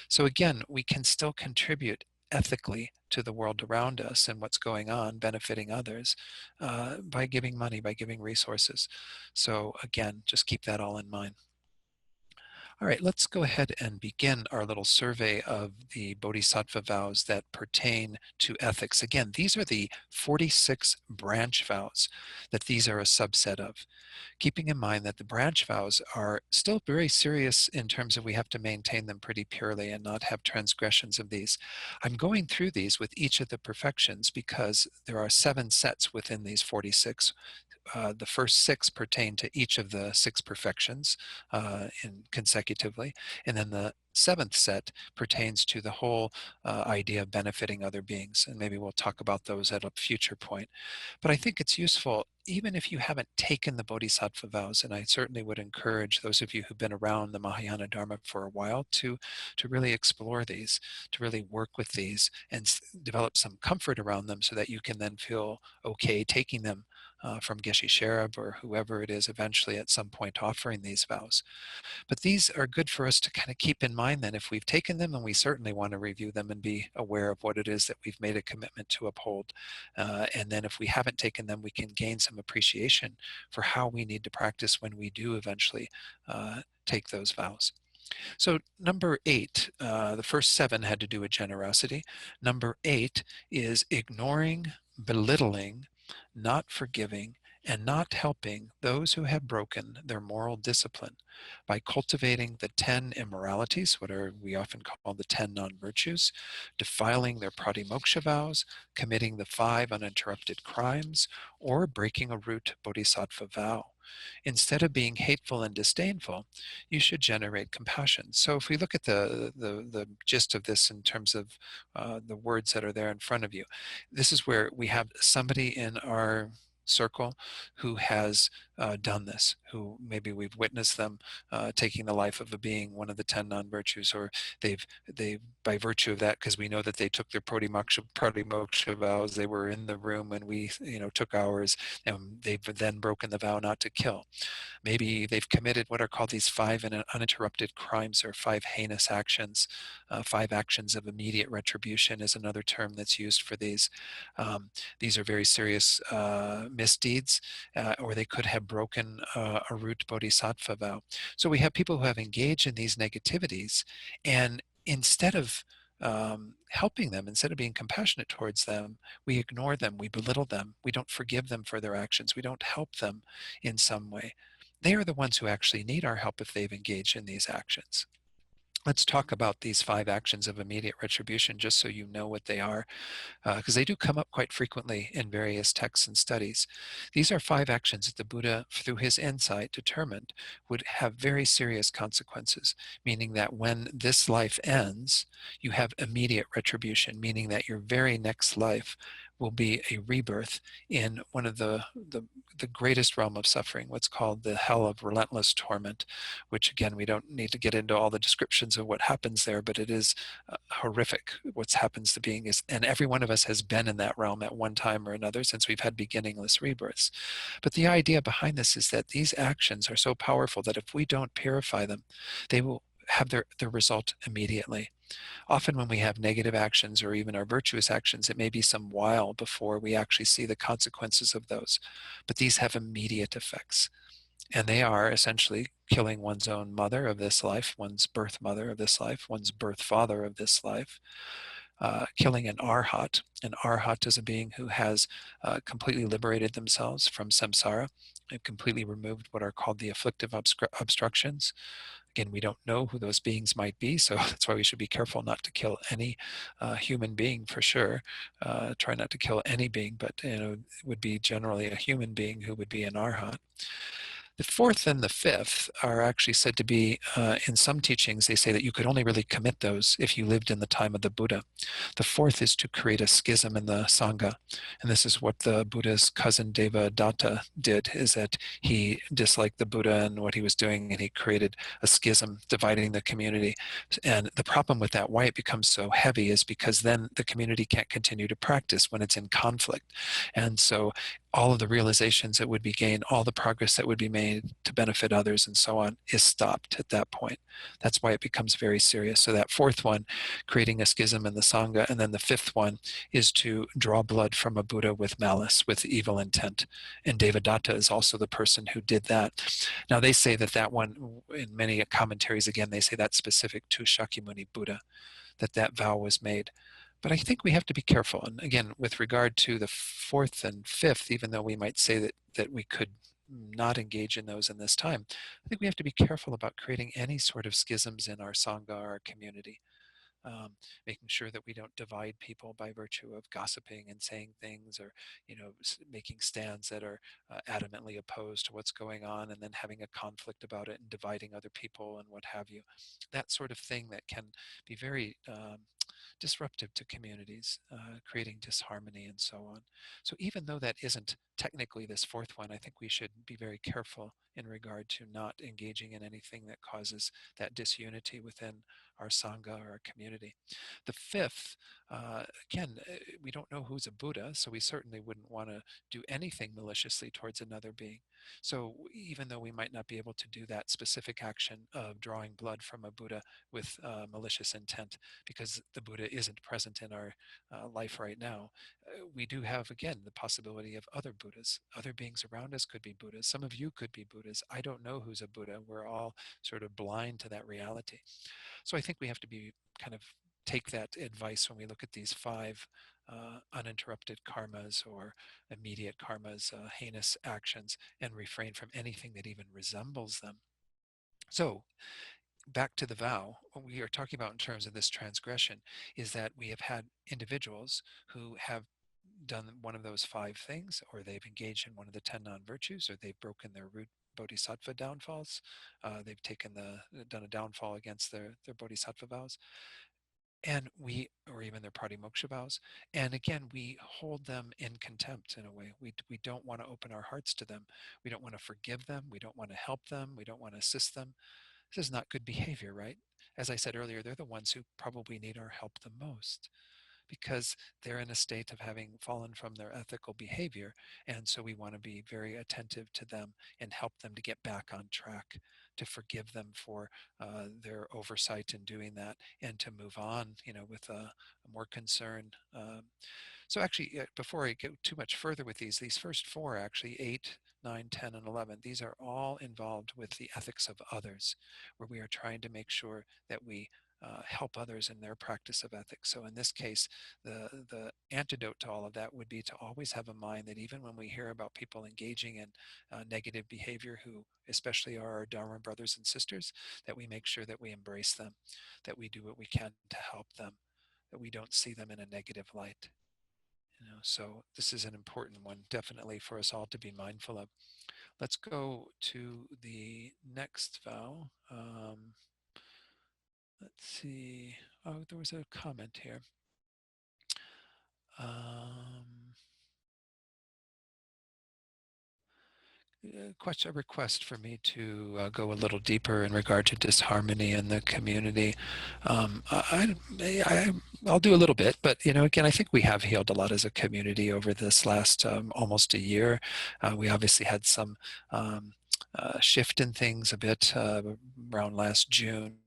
Speaker 1: So again, we can still contribute ethically to the world around us and what's going on, benefiting others by giving money, by giving resources. So again, just keep that all in mind. All right, let's go ahead and begin our little survey of the Bodhisattva vows that pertain to ethics. Again, these are the 46 branch vows that these are a subset of, keeping in mind that the branch vows are still very serious in terms of we have to maintain them pretty purely and not have transgressions of these. I'm going through these with each of the perfections because there are 7 sets within these 46. The first 6 pertain to each of the 6 perfections in consecutive consecutively. And then the seventh set pertains to the whole idea of benefiting other beings. And maybe we'll talk about those at a future point. But I think it's useful, even if you haven't taken the Bodhisattva vows, and I certainly would encourage those of you who've been around the Mahayana Dharma for a while to really explore these, to really work with these and develop some comfort around them so that you can then feel okay taking them from Geshe Sherab or whoever it is eventually at some point offering these vows. But these are good for us to kind of keep in mind then if we've taken them, and we certainly want to review them and be aware of what it is that we've made a commitment to uphold. And then if we haven't taken them, we can gain some appreciation for how we need to practice when we do eventually take those vows. So number 8, the first 7 had to do with generosity. Number 8 is ignoring, belittling, not forgiving, and not helping those who have broken their moral discipline by cultivating the 10 immoralities, what are we often call the 10 non-virtues, defiling their pratimoksha vows, committing the 5 uninterrupted crimes, or breaking a root bodhisattva vow. Instead of being hateful and disdainful, you should generate compassion. So if we look at the gist of this in terms of the words that are there in front of you, this is where we have somebody in our circle who has done this, who maybe we've witnessed them taking the life of a being, one of the 10 non-virtues, or they by virtue of that, because we know that they took their pratimoksha vows, they were in the room when we took ours, and they've then broken the vow not to kill. Maybe they've committed what are called these 5 uninterrupted crimes, or 5 heinous actions. 5 actions of immediate retribution is another term that's used for these. These are very serious misdeeds, or they could have broken a root bodhisattva vow. So we have people who have engaged in these negativities, and instead of helping them, instead of being compassionate towards them, we ignore them, we belittle them, we don't forgive them for their actions, we don't help them in some way. They are the ones who actually need our help if they've engaged in these actions. Let's talk about these 5 actions of immediate retribution, just so you know what they are, because they do come up quite frequently in various texts and studies. These are 5 actions that the Buddha, through his insight, determined would have very serious consequences, meaning that when this life ends, you have immediate retribution, meaning that your very next life will be a rebirth in one of the greatest realm of suffering, what's called the hell of relentless torment, which again, we don't need to get into all the descriptions of what happens there, but it is horrific what happens to beings, and every one of us has been in that realm at one time or another since we've had beginningless rebirths. But the idea behind this is that these actions are so powerful that if we don't purify them, they will have their result immediately. Often when we have negative actions or even our virtuous actions, it may be some while before we actually see the consequences of those. But these have immediate effects. And they are essentially killing one's own mother of this life, one's birth mother of this life, one's birth father of this life, killing an arhat. An arhat is a being who has completely liberated themselves from samsara and completely removed what are called the afflictive obstructions. Again, we don't know who those beings might be, so that's why we should be careful not to kill any human being for sure. Try not to kill any being, but it would be generally a human being who would be an arhat. The 4th and the 5th are actually said to be, in some teachings, they say that you could only really commit those if you lived in the time of the Buddha. The 4th is to create a schism in the Sangha. And this is what the Buddha's cousin Devadatta did, is that he disliked the Buddha and what he was doing, and he created a schism dividing the community. And the problem with that, why it becomes so heavy, is because then the community can't continue to practice when it's in conflict. And so all of the realizations that would be gained, all the progress that would be made to benefit others and so on, is stopped at that point. That's why it becomes very serious. So that 4th one, creating a schism in the Sangha, and then the 5th one is to draw blood from a Buddha with malice, with evil intent. And Devadatta is also the person who did that. Now they say that that one, in many commentaries, again, they say that's specific to Shakyamuni Buddha, that vow was made. But I think we have to be careful. And again, with regard to the 4th and 5th, even though we might say that we could not engage in those in this time, I think we have to be careful about creating any sort of schisms in our Sangha or our community. making sure that we don't divide people by virtue of gossiping and saying things, or making stands that are adamantly opposed to what's going on, and then having a conflict about it and dividing other people and what have you. That sort of thing that can be very disruptive to communities, creating disharmony and so on. So even though that isn't technically this fourth one, I think we should be very careful in regard to not engaging in anything that causes that disunity within our Sangha or our community. The fifth, again, we don't know who's a Buddha, so we certainly wouldn't want to do anything maliciously towards another being. So even though we might not be able to do that specific action of drawing blood from a Buddha with malicious intent, because the Buddha isn't present in our life right now, we do have, again, the possibility of other Buddhas. Other beings around us could be Buddhas. Some of you could be Buddhas. I don't know who's a Buddha. We're all sort of blind to that reality. So I think we have to be kind of take that advice when we look at these five uninterrupted karmas or immediate karmas, heinous actions, and refrain from anything that even resembles them. So back to the vow, what we are talking about in terms of this transgression is that we have had individuals who have done one of those five things, or they've engaged in one of the 10 non-virtues, or they've broken their root bodhisattva downfalls. They've done a downfall against their bodhisattva vows, and or even their pratimoksha vows. And again, we hold them in contempt in a way. We don't want to open our hearts to them. We don't want to forgive them. We don't want to help them. We don't want to assist them. This is not good behavior, right? As I said earlier, they're the ones who probably need our help the most, because they're in a state of having fallen from their ethical behavior. And so we want to be very attentive to them and help them to get back on track, to forgive them for their oversight in doing that, and to move on, with a more concern. So actually, before I go too much further with these first four, actually, 8, 9, 10, and 11, these are all involved with the ethics of others, where we are trying to make sure that we help others in their practice of ethics. So in this case, the antidote to all of that would be to always have a mind that even when we hear about people engaging in negative behavior, who especially are our Dharma brothers and sisters, that we make sure that we embrace them, that we do what we can to help them, that we don't see them in a negative light. So this is an important one, definitely, for us all to be mindful of. Let's go to the next vow. Let's see. Oh, there was a comment here. A request for me to go a little deeper in regard to disharmony in the community. I'll do a little bit, but again, I think we have healed a lot as a community over this last almost a year. We obviously had some shift in things a bit around last June.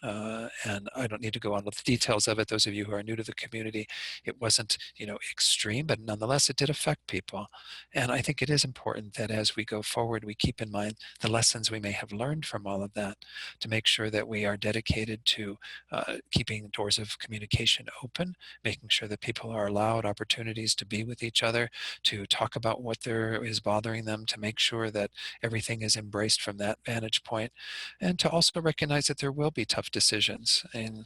Speaker 1: And I don't need to go on with the details of it. Those of you who are new to the community, it wasn't, extreme, but nonetheless, it did affect people. And I think it is important that as we go forward, we keep in mind the lessons we may have learned from all of that, to make sure that we are dedicated to keeping doors of communication open, making sure that people are allowed opportunities to be with each other, to talk about what there is bothering them, to make sure that everything is embraced from that vantage point, and to also recognize that there will be tough decisions. And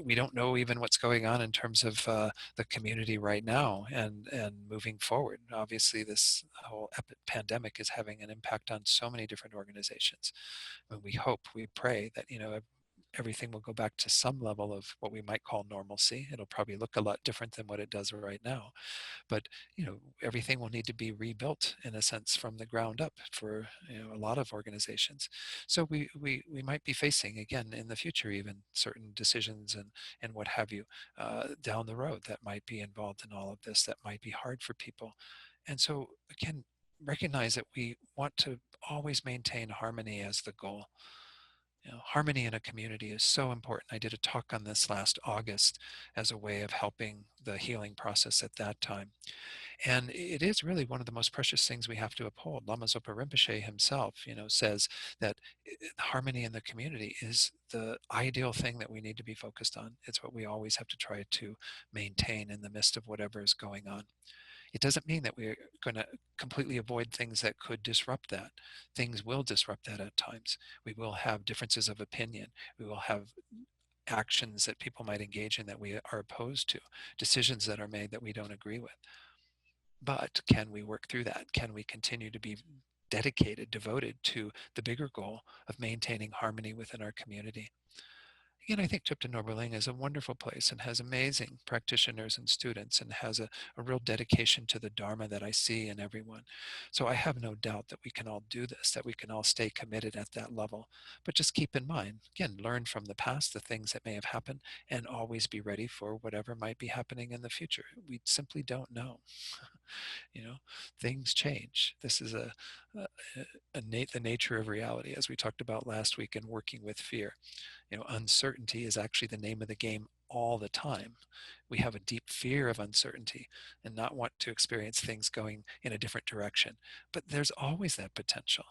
Speaker 1: we don't know even what's going on in terms of the community right now and moving forward. Obviously, this whole pandemic is having an impact on so many different organizations. And we hope, we pray that, everything will go back to some level of what we might call normalcy. It'll probably look a lot different than what it does right now, but everything will need to be rebuilt in a sense from the ground up for a lot of organizations. So we might be facing again in the future even certain decisions and what have you down the road that might be involved in all of this, that might be hard for people. And so again, recognize that we want to always maintain harmony as the goal. Harmony in a community is so important. I did a talk on this last August as a way of helping the healing process at that time. And it is really one of the most precious things we have to uphold. Lama Zopa Rinpoche himself, says that harmony in the community is the ideal thing that we need to be focused on. It's what we always have to try to maintain in the midst of whatever is going on. It doesn't mean that we're going to completely avoid things that could disrupt that. Things will disrupt that at times. We will have differences of opinion. We will have actions that people might engage in that we are opposed to, decisions that are made that we don't agree with. But can we work through that? Can we continue to be dedicated, devoted to the bigger goal of maintaining harmony within our community? Again, I think Tripta Norberling is a wonderful place and has amazing practitioners and students and has a real dedication to the Dharma that I see in everyone. So I have no doubt that we can all do this, that we can all stay committed at that level. But just keep in mind, again, learn from the past, the things that may have happened, and always be ready for whatever might be happening in the future. We simply don't know. You know, things change. This is the nature of reality, as we talked about last week in working with fear. Uncertainty is actually the name of the game all the time. We have a deep fear of uncertainty and not want to experience things going in a different direction. But there's always that potential.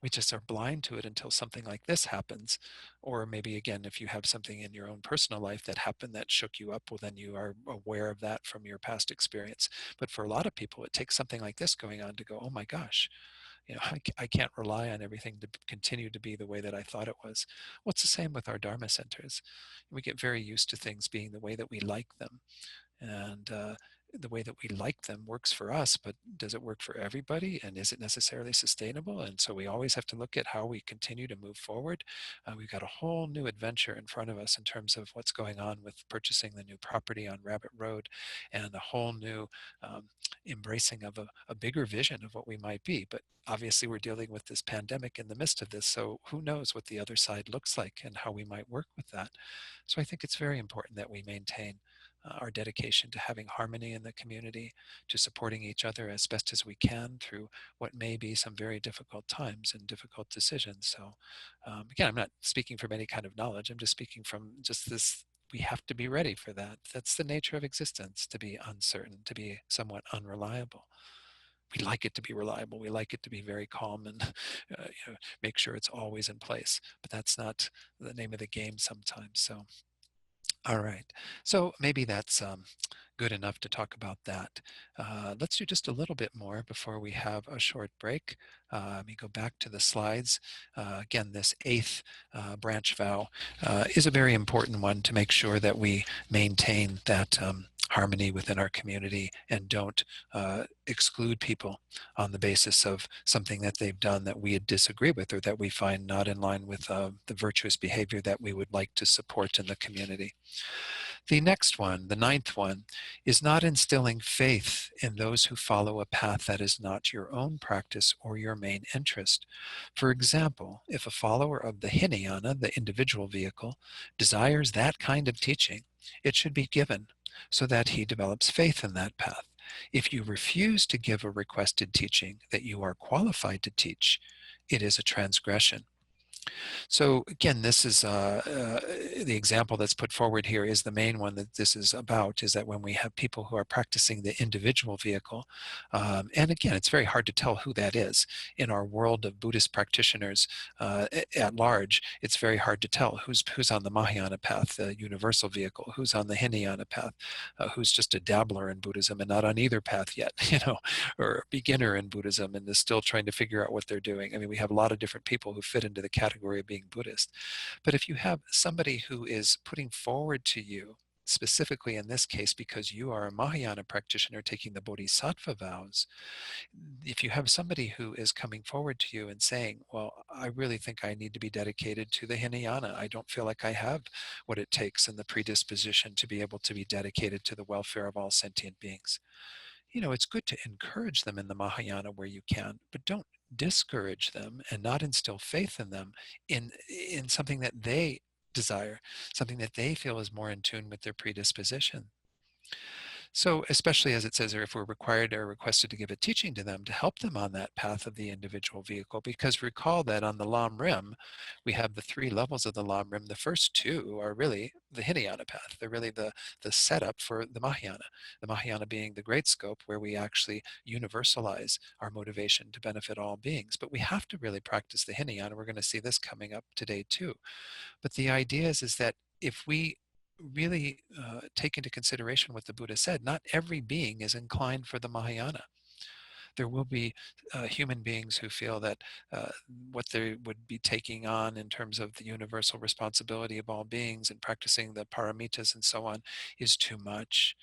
Speaker 1: We just are blind to it until something like this happens. Or maybe, again, if you have something in your own personal life that happened that shook you up, well, then you are aware of that from your past experience. But for a lot of people, it takes something like this going on to go, oh my gosh, I can't rely on everything to continue to be the way that I thought it was. Well, it's the same with our Dharma centers. We get very used to things being the way that we like them. And the way that we like them works for us, but does it work for everybody? And is it necessarily sustainable? And so we always have to look at how we continue to move forward. We've got a whole new adventure in front of us in terms of what's going on with purchasing the new property on Rabbit Road, and a whole new embracing of a bigger vision of what we might be. But obviously we're dealing with this pandemic in the midst of this, so who knows what the other side looks like and how we might work with that. So I think it's very important that we maintain our dedication to having harmony in the community, to supporting each other as best as we can through what may be some very difficult times and difficult decisions. So again, I'm not speaking from any kind of knowledge. I'm just speaking from just this. We have to be ready for that. That's the nature of existence, to be uncertain, to be somewhat unreliable. We like it to be reliable. We like it to be very calm and make sure it's always in place. But that's not the name of the game sometimes. So all right. So maybe that's good enough to talk about that. Let's do just a little bit more before we have a short break. Let me go back to the slides. Again, this eighth branch vow is a very important one to make sure that we maintain that harmony within our community and don't exclude people on the basis of something that they've done that we disagree with or that we find not in line with the virtuous behavior that we would like to support in the community. The next one, the ninth one, is not instilling faith in those who follow a path that is not your own practice or your main interest. For example, if a follower of the Hinayana, the individual vehicle, desires that kind of teaching, it should be given so that he develops faith in that path. If you refuse to give a requested teaching that you are qualified to teach, it is a transgression. So again, this is the example that's put forward here is the main one that this is about, is that when we have people who are practicing the individual vehicle, and again, it's very hard to tell who that is. In our world of Buddhist practitioners at large, it's very hard to tell who's on the Mahayana path, the universal vehicle, who's on the Hinayana path, who's just a dabbler in Buddhism and not on either path yet, or a beginner in Buddhism and is still trying to figure out what they're doing. I mean, we have a lot of different people who fit into the category of being Buddhist. But if you have somebody who is putting forward to you, specifically in this case, because you are a Mahayana practitioner taking the Bodhisattva vows, if you have somebody who is coming forward to you and saying, well, I really think I need to be dedicated to the Hinayana. I don't feel like I have what it takes in the predisposition to be able to be dedicated to the welfare of all sentient beings. It's good to encourage them in the Mahayana where you can, but don't discourage them and not instill faith in them in something that they desire, something that they feel is more in tune with their predisposition. So especially as it says, or if we're required or requested to give a teaching to them to help them on that path of the individual vehicle, because recall that on the Lam Rim, we have the three levels of the Lam Rim. The first two are really the Hinayana path. They're really the setup for the Mahayana. The Mahayana being the great scope where we actually universalize our motivation to benefit all beings. But we have to really practice the Hinayana. We're going to see this coming up today too. But the idea is that if we really take into consideration what the Buddha said, not every being is inclined for the Mahayana. There will be human beings who feel that uh, what they would be taking on in terms of the universal responsibility of all beings and practicing the paramitas and so on is too much.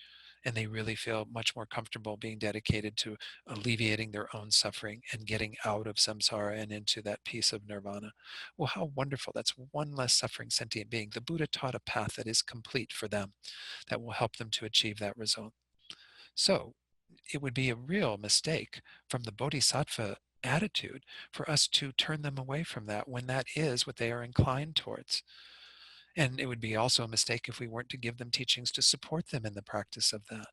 Speaker 1: And they really feel much more comfortable being dedicated to alleviating their own suffering and getting out of samsara and into that peace of nirvana. Well, how wonderful. That's one less suffering sentient being. The Buddha taught a path that is complete for them, that will help them to achieve that result. So it would be a real mistake from the Bodhisattva attitude for us to turn them away from that when that is what they are inclined towards. And it would be also a mistake if we weren't to give them teachings to support them in the practice of that.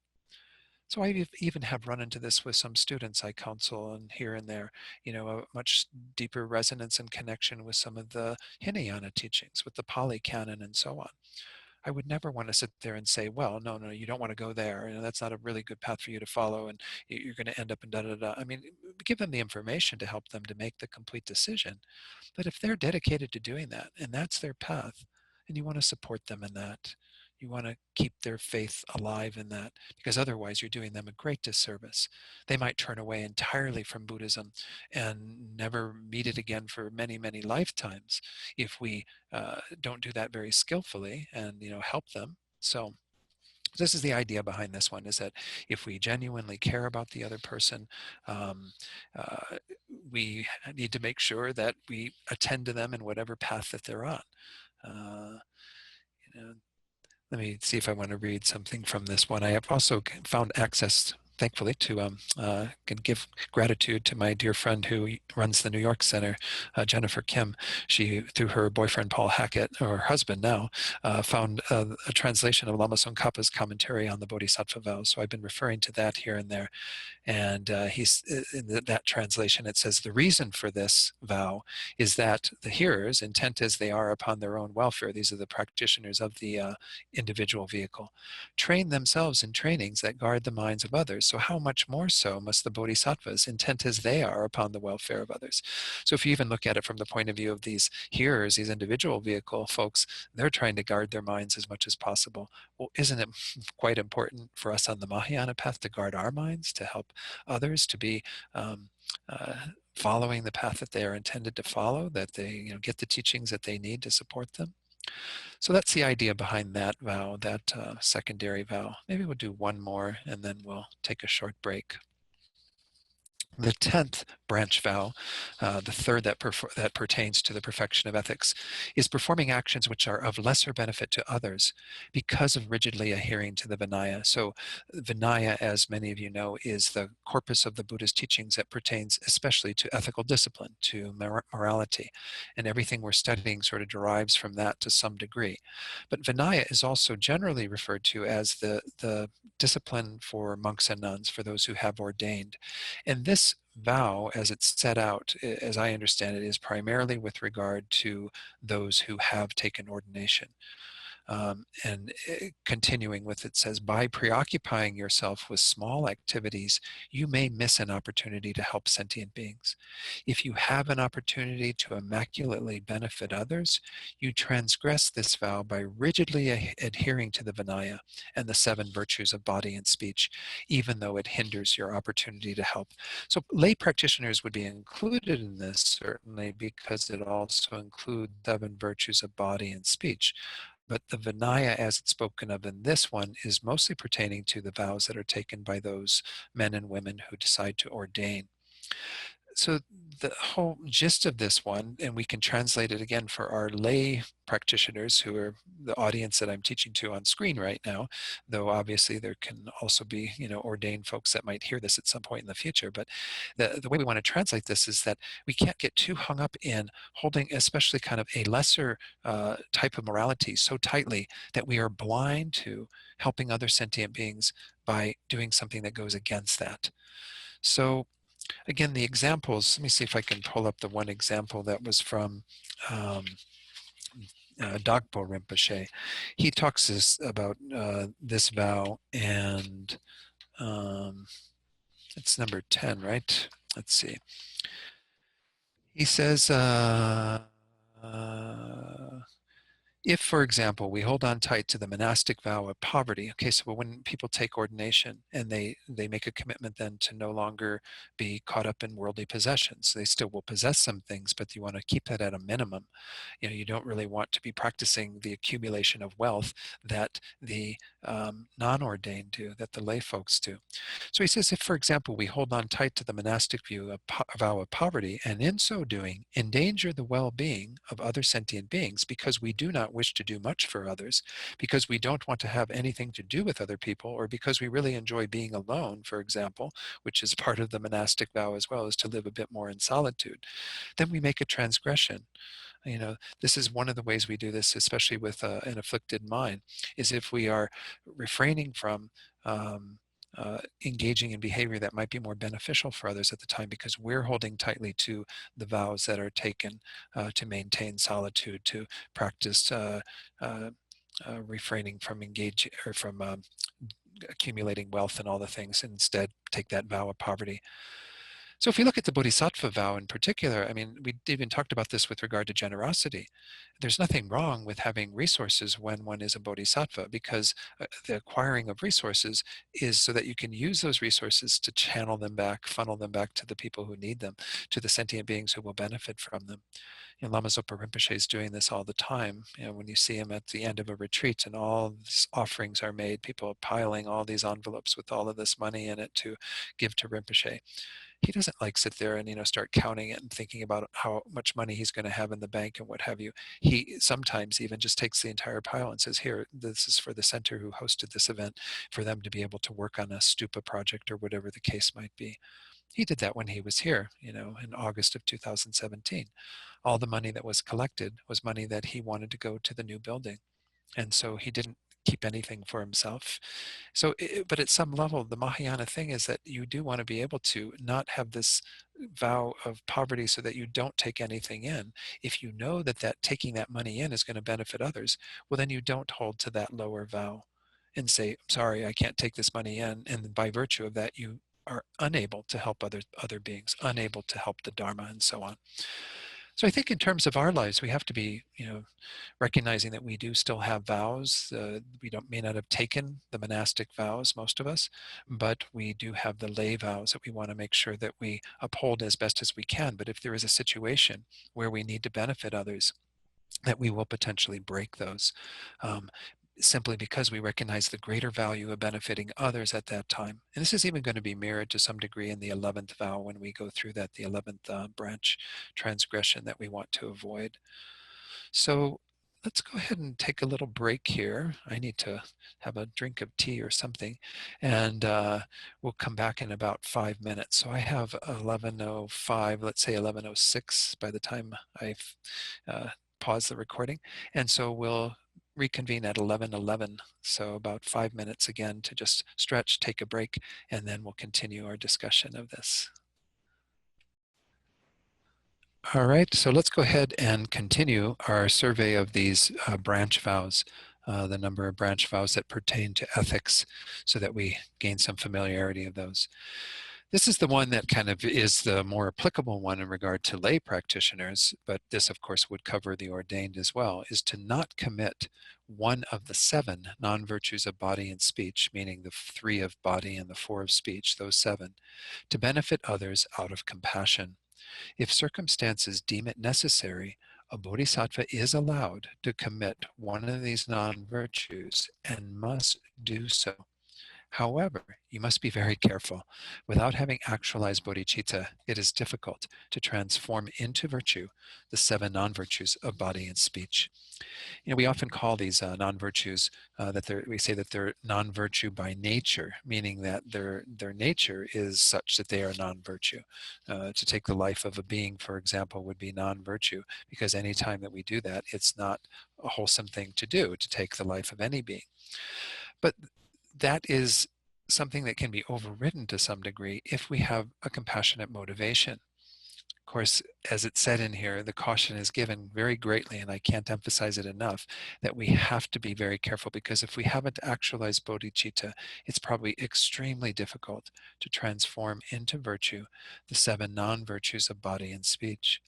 Speaker 1: So I even have run into this with some students I counsel, and here and there, a much deeper resonance and connection with some of the Hinayana teachings, with the Pali Canon and so on. I would never want to sit there and say, well, no, no, you don't want to go there. That's not a really good path for you to follow, and you're going to end up in da da da. I mean, give them the information to help them to make the complete decision. But if they're dedicated to doing that, and that's their path, and you want to support them in that, you want to keep their faith alive in that, because otherwise you're doing them a great disservice. They might turn away entirely from Buddhism and never meet it again for many, many lifetimes if we don't do that very skillfully and help them. So this is the idea behind this one, is that if we genuinely care about the other person, um, uh, we need to make sure that we attend to them in whatever path that they're on. Uh, you know, Let me see if I want to read something from this one. I have also found access, thankfully, to can give gratitude to my dear friend who runs the New York Center, Jennifer Kim. She, through her boyfriend Paul Hackett, or husband now, found a translation of Lama Tsongkhapa's commentary on the Bodhisattva vows. So I've been referring to that here and there. And he's in that translation, it says, the reason for this vow is that the hearers, intent as they are upon their own welfare, these are the practitioners of the individual vehicle, train themselves in trainings that guard the minds of others. So how much more so must the Bodhisattvas, intent as they are upon the welfare of others? So if you even look at it from the point of view of these hearers, these individual vehicle folks, they're trying to guard their minds as much as possible. Well, isn't it quite important for us on the Mahayana path to guard our minds, to help others to be um, uh, following the path that they are intended to follow, that they get the teachings that they need to support them? So that's the idea behind that vow, that secondary vow. Maybe we'll do one more and then we'll take a short break. The 10th branch vow, the third that pertains to the perfection of ethics, is performing actions which are of lesser benefit to others because of rigidly adhering to the Vinaya. So Vinaya, as many of you know, is the corpus of the Buddha's teachings that pertains especially to ethical discipline, to morality, and everything we're studying sort of derives from that to some degree. But Vinaya is also generally referred to as the discipline for monks and nuns, for those who have ordained. And this vow, as it's set out, as I understand it, is primarily with regard to those who have taken ordination. And continuing with it says, by preoccupying yourself with small activities, you may miss an opportunity to help sentient beings. If you have an opportunity to immaculately benefit others, you transgress this vow by rigidly adhering to the Vinaya and the 7 virtues of body and speech, even though it hinders your opportunity to help. So lay practitioners would be included in this, certainly, because it also includes 7 virtues of body and speech. But the Vinaya, as it's spoken of in this one, is mostly pertaining to the vows that are taken by those men and women who decide to ordain. So the whole gist of this one, and we can translate it again for our lay practitioners, who are the audience that I'm teaching to on screen right now, though obviously there can also be ordained folks that might hear this at some point in the future. But the way we want to translate this is that we can't get too hung up in holding especially kind of a lesser type of morality so tightly that we are blind to helping other sentient beings by doing something that goes against that. So again, the examples, let me see if I can pull up the one example that was from Dagpo Rinpoche. He talks about this vow, and it's number 10, right? Let's see. He says, If, for example, we hold on tight to the monastic vow of poverty, okay, so when people take ordination and they make a commitment then to no longer be caught up in worldly possessions, they still will possess some things, but you want to keep that at a minimum. You know, you don't really want to be practicing the accumulation of wealth that the non-ordained do, that the lay folks do. So he says, if, for example, we hold on tight to the monastic view of vow of poverty, and in so doing, endanger the well-being of other sentient beings because we do not wish to do much for others, because we don't want to have anything to do with other people, or because we really enjoy being alone, for example, which is part of the monastic vow as well, is to live a bit more in solitude, then we make a transgression. You know, this is one of the ways we do this, especially with an afflicted mind, is if we are refraining from engaging in behavior that might be more beneficial for others at the time, because we're holding tightly to the vows that are taken to maintain solitude, to practice uh, refraining from engaging or from accumulating wealth and all the things, and instead take that vow of poverty. So if we look at the Bodhisattva vow in particular, I mean, we even talked about this with regard to generosity. There's nothing wrong with having resources when one is a Bodhisattva, because the acquiring of resources is so that you can use those resources to channel them back, funnel them back to the people who need them, to the sentient beings who will benefit from them. You know, Lama Zopa Rinpoche is doing this all the time. You know, when you see him at the end of a retreat and all these offerings are made, people are piling all these envelopes with all of this money in it to give to Rinpoche. He doesn't like sit there and start counting it and thinking about how much money he's going to have in the bank and what have you. He sometimes even just takes the entire pile and says, here, this is for the center who hosted this event, for them to be able to work on a stupa project or whatever the case might be. He did that when he was here, in August of 2017. All the money that was collected was money that he wanted to go to the new building, and so he didn't keep anything for himself. So, but at some level, the Mahayana thing is that you do want to be able to not have this vow of poverty so that you don't take anything in. If you know that taking that money in is going to benefit others, well, then you don't hold to that lower vow and say, sorry, I can't take this money in. And by virtue of that, you are unable to help other beings, unable to help the Dharma, and so on. So I think in terms of our lives, we have to be, recognizing that we do still have vows. We may not have taken the monastic vows, most of us, but we do have the lay vows that we want to make sure that we uphold as best as we can. But if there is a situation where we need to benefit others, that we will potentially break those. Um, simply because we recognize the greater value of benefiting others at that time. And this is even going to be mirrored to some degree in the 11th vow when we go through that, the 11th branch transgression that we want to avoid. So let's go ahead and take a little break here. I need to have a drink of tea or something, and we'll come back in about 5 minutes. So I have 11:05, let's say 11:06 by the time I've paused the recording. And so we'll reconvene at 11:11. So about 5 minutes again to just stretch, take a break, and then we'll continue our discussion of this. All right, so let's go ahead and continue our survey of these branch vows, the number of branch vows that pertain to ethics, so that we gain some familiarity of those. This is the one that kind of is the more applicable one in regard to lay practitioners, but this of course would cover the ordained as well, is to not commit one of the 7 non-virtues of body and speech, meaning the 3 of body and the 4 of speech, those 7, to benefit others out of compassion. If circumstances deem it necessary, a bodhisattva is allowed to commit one of these non-virtues and must do so. However, you must be very careful. Without having actualized bodhicitta, it is difficult to transform into virtue the 7 non-virtues of body and speech. We often call these non-virtues we say that they're non-virtue by nature, meaning that their nature is such that they are non-virtue. To take the life of a being, for example, would be non-virtue, because any time that we do that, it's not a wholesome thing to do, to take the life of any being. But that is something that can be overridden to some degree if we have a compassionate motivation. Of course, as it's said in here, the caution is given very greatly, and I can't emphasize it enough, that we have to be very careful, because if we haven't actualized bodhicitta, it's probably extremely difficult to transform into virtue the 7 non-virtues of body and speech.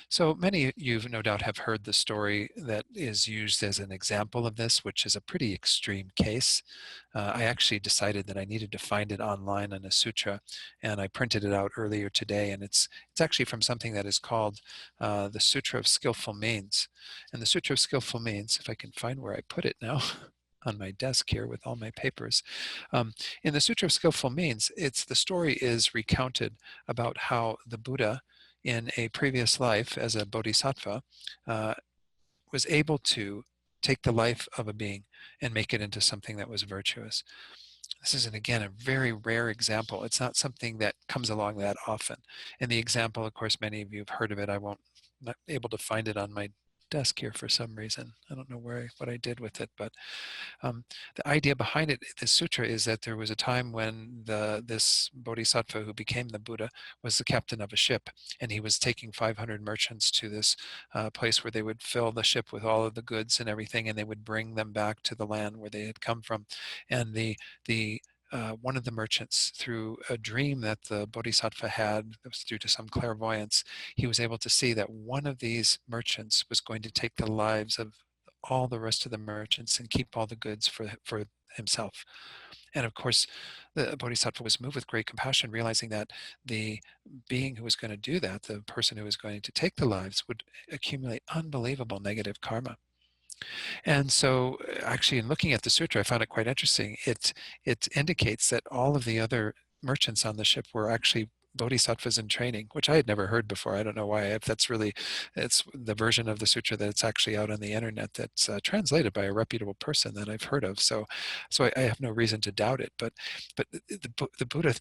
Speaker 1: So many of you no doubt have heard the story that is used as an example of this, which is a pretty extreme case. I actually decided that I needed to find it online in a sutra, and I printed it out earlier today. And it's actually from something that is called the Sutra of Skillful Means. And the Sutra of Skillful Means, if I can find where I put it now, on my desk here with all my papers. In the Sutra of Skillful Means, the story is recounted about how the Buddha, in a previous life as a bodhisattva, uh, was able to take the life of a being and make it into something that was virtuous. This is, again, a very rare example. It's not something that comes along that often. And the example, of course, many of you have heard of it. Not able to find it on my desk here for some reason. I don't know what I did with it, but um, the idea behind it, this sutra, is that there was a time when this bodhisattva who became the Buddha was the captain of a ship, and he was taking 500 merchants to this place where they would fill the ship with all of the goods and everything, and they would bring them back to the land where they had come from. And the one of the merchants, through a dream that the bodhisattva had, that was due to some clairvoyance, he was able to see that one of these merchants was going to take the lives of all the rest of the merchants and keep all the goods for himself. And of course, the bodhisattva was moved with great compassion, realizing that the being who was going to do that, the person who was going to take the lives, would accumulate unbelievable negative karma. And so, actually, in looking at the sutra, I found it quite interesting. It indicates that all of the other merchants on the ship were actually bodhisattvas in training, which I had never heard before. I don't know why. If that's really, it's the version of the sutra that's actually out on the internet that's translated by a reputable person that I've heard of. So I have no reason to doubt it. But the Buddha,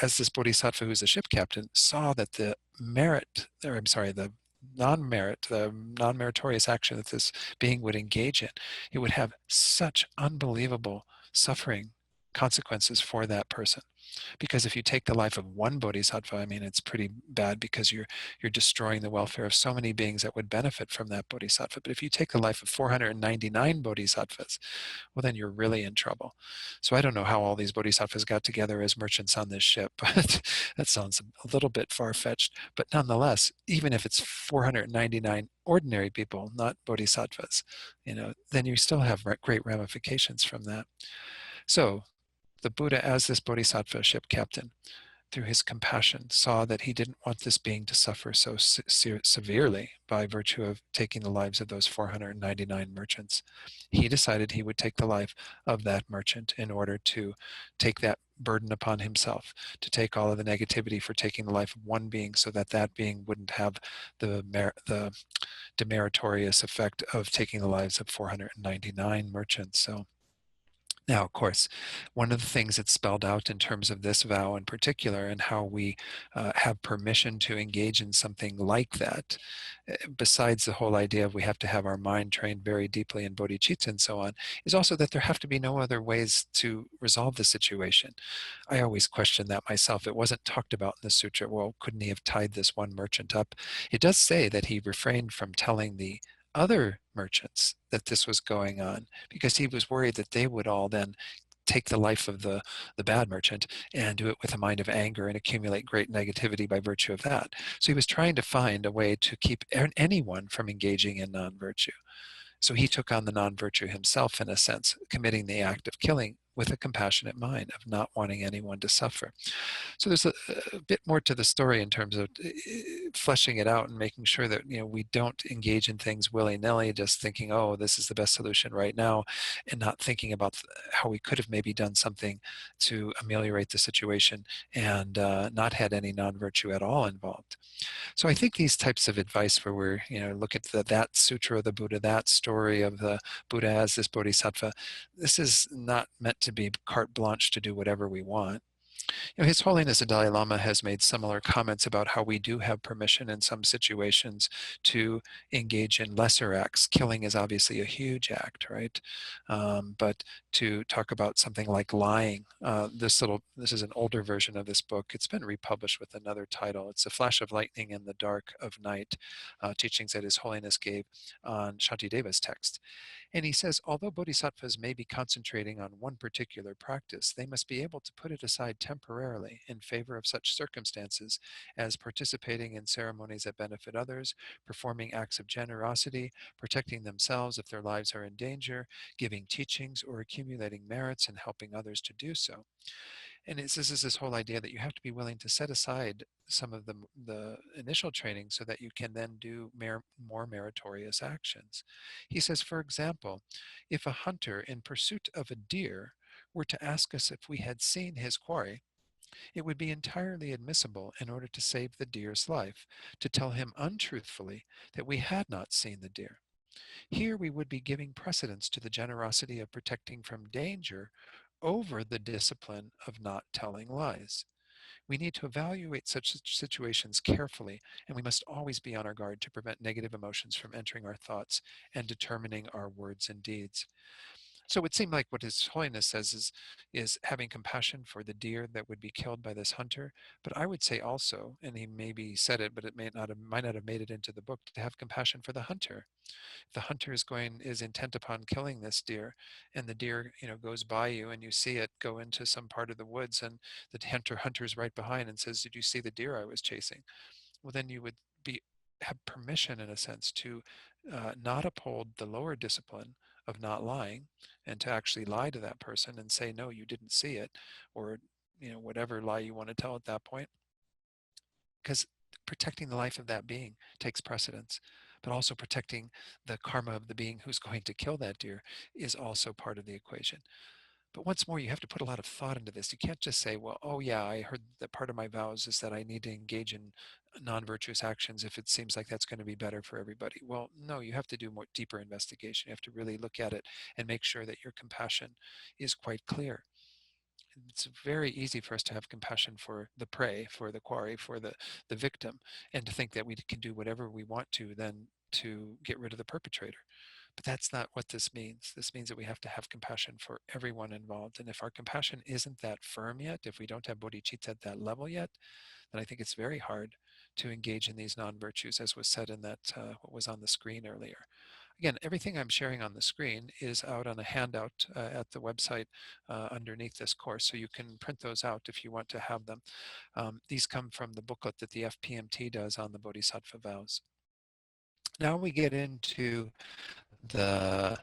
Speaker 1: as this bodhisattva who's the ship captain, saw that the merit, or I'm sorry, the non-meritorious action that this being would engage in, it would have such unbelievable suffering consequences for that person. Because if you take the life of one bodhisattva, I mean, it's pretty bad, because you're destroying the welfare of so many beings that would benefit from that bodhisattva. But if you take the life of 499 bodhisattvas, well, then you're really in trouble. So I don't know how all these bodhisattvas got together as merchants on this ship, but that sounds a little bit far-fetched. But nonetheless, even if it's 499 ordinary people, not bodhisattvas, then you still have great ramifications from that. So the Buddha, as this bodhisattva ship captain, through his compassion, saw that he didn't want this being to suffer so severely by virtue of taking the lives of those 499 merchants. He decided he would take the life of that merchant in order to take that burden upon himself, to take all of the negativity for taking the life of one being, so that that being wouldn't have the demeritorious effect of taking the lives of 499 merchants. So now, of course, one of the things that's spelled out in terms of this vow in particular, and how we have permission to engage in something like that, besides the whole idea of we have to have our mind trained very deeply in bodhicitta and so on, is also that there have to be no other ways to resolve the situation. I always question that myself. It wasn't talked about in the sutra. Well, couldn't he have tied this one merchant up? It does say that he refrained from telling the other merchants that this was going on, because he was worried that they would all then take the life of the bad merchant and do it with a mind of anger and accumulate great negativity by virtue of that. So he was trying to find a way to keep anyone from engaging in non-virtue. So he took on the non-virtue himself, in a sense, committing the act of killing with a compassionate mind of not wanting anyone to suffer. So there's a bit more to the story in terms of fleshing it out and making sure that we don't engage in things willy-nilly, just thinking, oh, this is the best solution right now, and not thinking about how we could have maybe done something to ameliorate the situation and not had any non-virtue at all involved. So I think these types of advice, where we're, look at that sutra of the Buddha, that story of the Buddha as this bodhisattva, this is not meant to be carte blanche to do whatever we want. His Holiness the Dalai Lama has made similar comments about how we do have permission in some situations to engage in lesser acts. Killing is obviously a huge act, right? But to talk about something like lying, this is an older version of this book. It's been republished with another title. It's A Flash of Lightning in the Dark of Night, teachings that His Holiness gave on Shantideva's text. And he says, although bodhisattvas may be concentrating on one particular practice, they must be able to put it aside temporarily in favor of such circumstances as participating in ceremonies that benefit others, performing acts of generosity, protecting themselves if their lives are in danger, giving teachings, or accumulating merits and helping others to do so. And this is this whole idea that you have to be willing to set aside some of the initial training so that you can then do more meritorious actions. He says, for example, if a hunter in pursuit of a deer were to ask us if we had seen his quarry, it would be entirely admissible in order to save the deer's life to tell him untruthfully that we had not seen the deer. Here we would be giving precedence to the generosity of protecting from danger over the discipline of not telling lies. We need to evaluate such situations carefully, and we must always be on our guard to prevent negative emotions from entering our thoughts and determining our words and deeds. So it would seem like what His Holiness says is having compassion for the deer that would be killed by this hunter. But I would say also, and he maybe said it, but it might not have made it into the book, to have compassion for the hunter. The hunter is intent upon killing this deer, and the deer goes by you and you see it go into some part of the woods, and the hunter's right behind and says, did you see the deer I was chasing? Well, then you would be have permission in a sense to not uphold the lower discipline of not lying, and to actually lie to that person and say, no, you didn't see it, or whatever lie you want to tell at that point, because protecting the life of that being takes precedence. But also protecting the karma of the being who's going to kill that deer is also part of the equation. But once more, you have to put a lot of thought into this. You can't just say, well, oh yeah, I heard that part of my vows is that I need to engage in non-virtuous actions if it seems like that's going to be better for everybody. Well, no, you have to do more deeper investigation. You have to really look at it and make sure that your compassion is quite clear. It's very easy for us to have compassion for the prey, for the quarry, for the victim, and to think that we can do whatever we want to then to get rid of the perpetrator. But that's not what this means. This means that we have to have compassion for everyone involved. And if our compassion isn't that firm yet, if we don't have bodhicitta at that level yet, then I think it's very hard to engage in these non-virtues, as was said in that what was on the screen earlier. Again, everything I'm sharing on the screen is out on a handout at the website underneath this course, so you can print those out if you want to have them. These come from the booklet that the FPMT does on the Bodhisattva vows. Now we get into the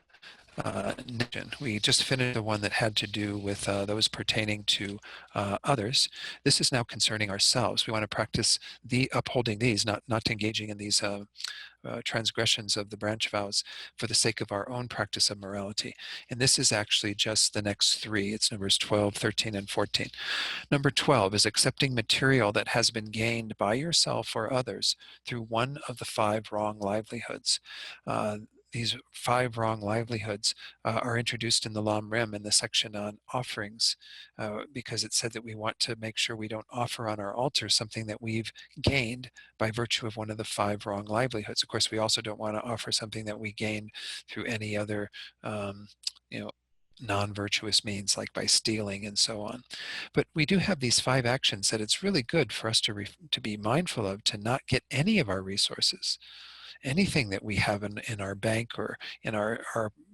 Speaker 1: we just finished the one that had to do with those pertaining to others. This is now concerning ourselves. We want to practice the upholding these, not engaging in these transgressions of the branch vows for the sake of our own practice of morality. And this is actually just the next three. It's numbers 12, 13, and 14. Number 12 is accepting material that has been gained by yourself or others through one of the 5 wrong livelihoods. These 5 wrong livelihoods are introduced in the Lam Rim in the section on offerings, because it said that we want to make sure we don't offer on our altar something that we've gained by virtue of one of the 5 wrong livelihoods. Of course, we also don't want to offer something that we gained through any other, you know, non-virtuous means, like by stealing and so on. But we do have these 5 actions that it's really good for us to be mindful of, to not get any of our resources, anything that we have in our bank or in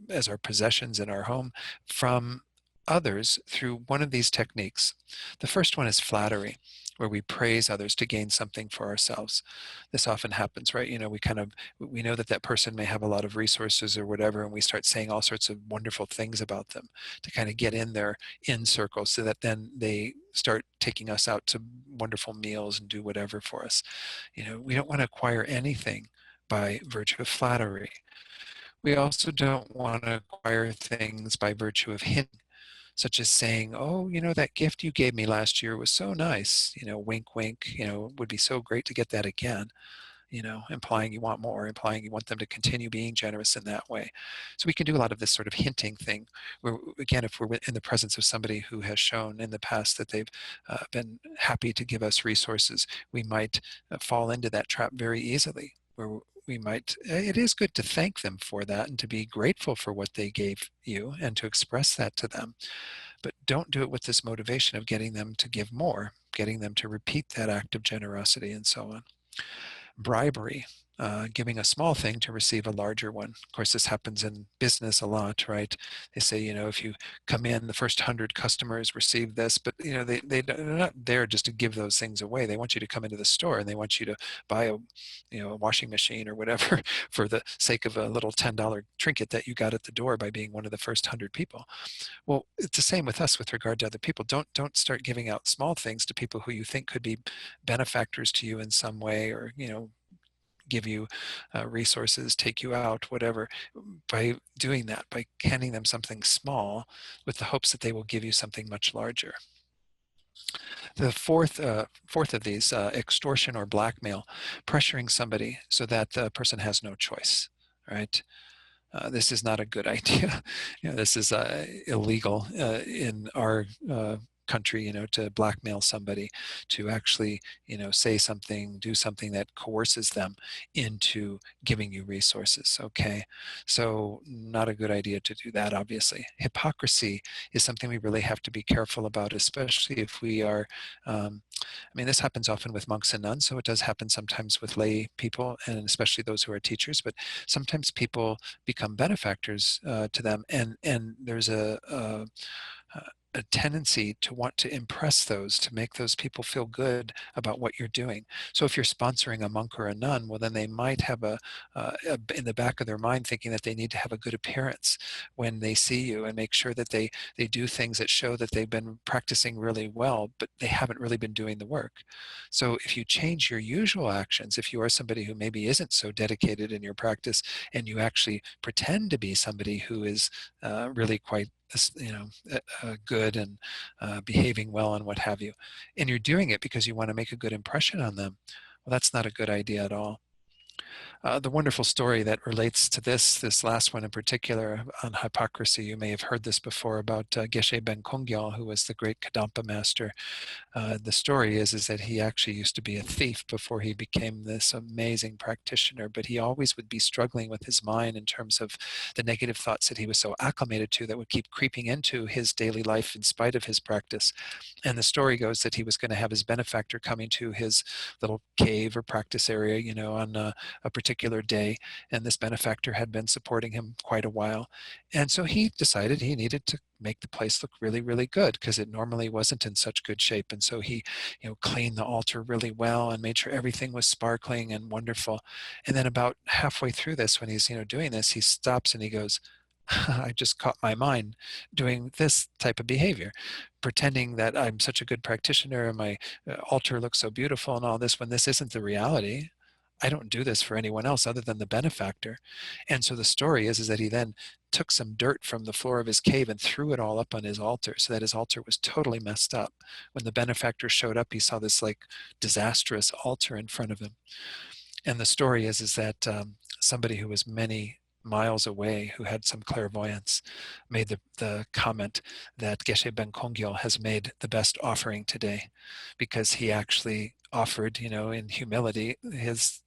Speaker 1: as our possessions in our home, from others through one of these techniques. The first one is flattery, where we praise others to gain something for ourselves. This often happens, right? We know that that person may have a lot of resources or whatever, and we start saying all sorts of wonderful things about them to kind of get in their in circle, so that then they start taking us out to wonderful meals and do whatever for us. We don't want to acquire anything by virtue of flattery. We also don't want to acquire things by virtue of hinting, such as saying, oh, that gift you gave me last year was so nice, wink, wink, it would be so great to get that again, implying you want more, implying you want them to continue being generous in that way. So we can do a lot of this sort of hinting thing, where, again, if we're in the presence of somebody who has shown in the past that they've been happy to give us resources, we might fall into that trap very easily, where it is good to thank them for that and to be grateful for what they gave you and to express that to them. But don't do it with this motivation of getting them to give more, getting them to repeat that act of generosity and so on. Bribery. giving a small thing to receive a larger one. Of course, this happens in business a lot, right? They say, if you come in, the first 100 customers receive this, but they're not there just to give those things away. They want you to come into the store and they want you to buy a washing machine or whatever for the sake of a little $10 trinket that you got at the door by being one of the first 100 people. Well, it's the same with us with regard to other people. Don't start giving out small things to people who you think could be benefactors to you in some way, or give you resources, take you out, whatever. By doing that, by handing them something small with the hopes that they will give you something much larger. The fourth of these, extortion or blackmail, pressuring somebody so that the person has no choice, right? This is not a good idea. This is illegal in our country, to blackmail somebody, to actually, say something, do something that coerces them into giving you resources. Okay. So not a good idea to do that, obviously. Hypocrisy is something we really have to be careful about, especially if we are, this happens often with monks and nuns, so it does happen sometimes with lay people, and especially those who are teachers, but sometimes people become benefactors to them, and there's a tendency to want to impress those, to make those people feel good about what you're doing. So if you're sponsoring a monk or a nun, well, then they might have in the back of their mind thinking that they need to have a good appearance when they see you, and make sure that they do things that show that they've been practicing really well, but they haven't really been doing the work. So if you change your usual actions, if you are somebody who maybe isn't so dedicated in your practice, and you actually pretend to be somebody who is really quite good and behaving well and what have you, and you're doing it because you want to make a good impression on them, well, that's not a good idea at all. The wonderful story that relates to this last one in particular on hypocrisy, you may have heard this before, about Geshe Ben Kongyo, who was the great Kadampa master. The story is that he actually used to be a thief before he became this amazing practitioner, but he always would be struggling with his mind in terms of the negative thoughts that he was so acclimated to that would keep creeping into his daily life in spite of his practice. And the story goes that he was going to have his benefactor coming to his little cave or practice area, on a particular day. And this benefactor had been supporting him quite a while. And so he decided he needed to make the place look really, really good, because it normally wasn't in such good shape. And so he, cleaned the altar really well and made sure everything was sparkling and wonderful. And then about halfway through this, when he's, doing this, he stops and he goes, I just caught my mind doing this type of behavior, pretending that I'm such a good practitioner and my altar looks so beautiful and all this, when this isn't the reality. I don't do this for anyone else other than the benefactor. And so the story is that he then took some dirt from the floor of his cave and threw it all up on his altar, so that his altar was totally messed up. When the benefactor showed up, he saw this like disastrous altar in front of him. And the story is that somebody who was many miles away, who had some clairvoyance, made the comment that Geshe Ben Kongyo has made the best offering today, because he actually offered, in humility, his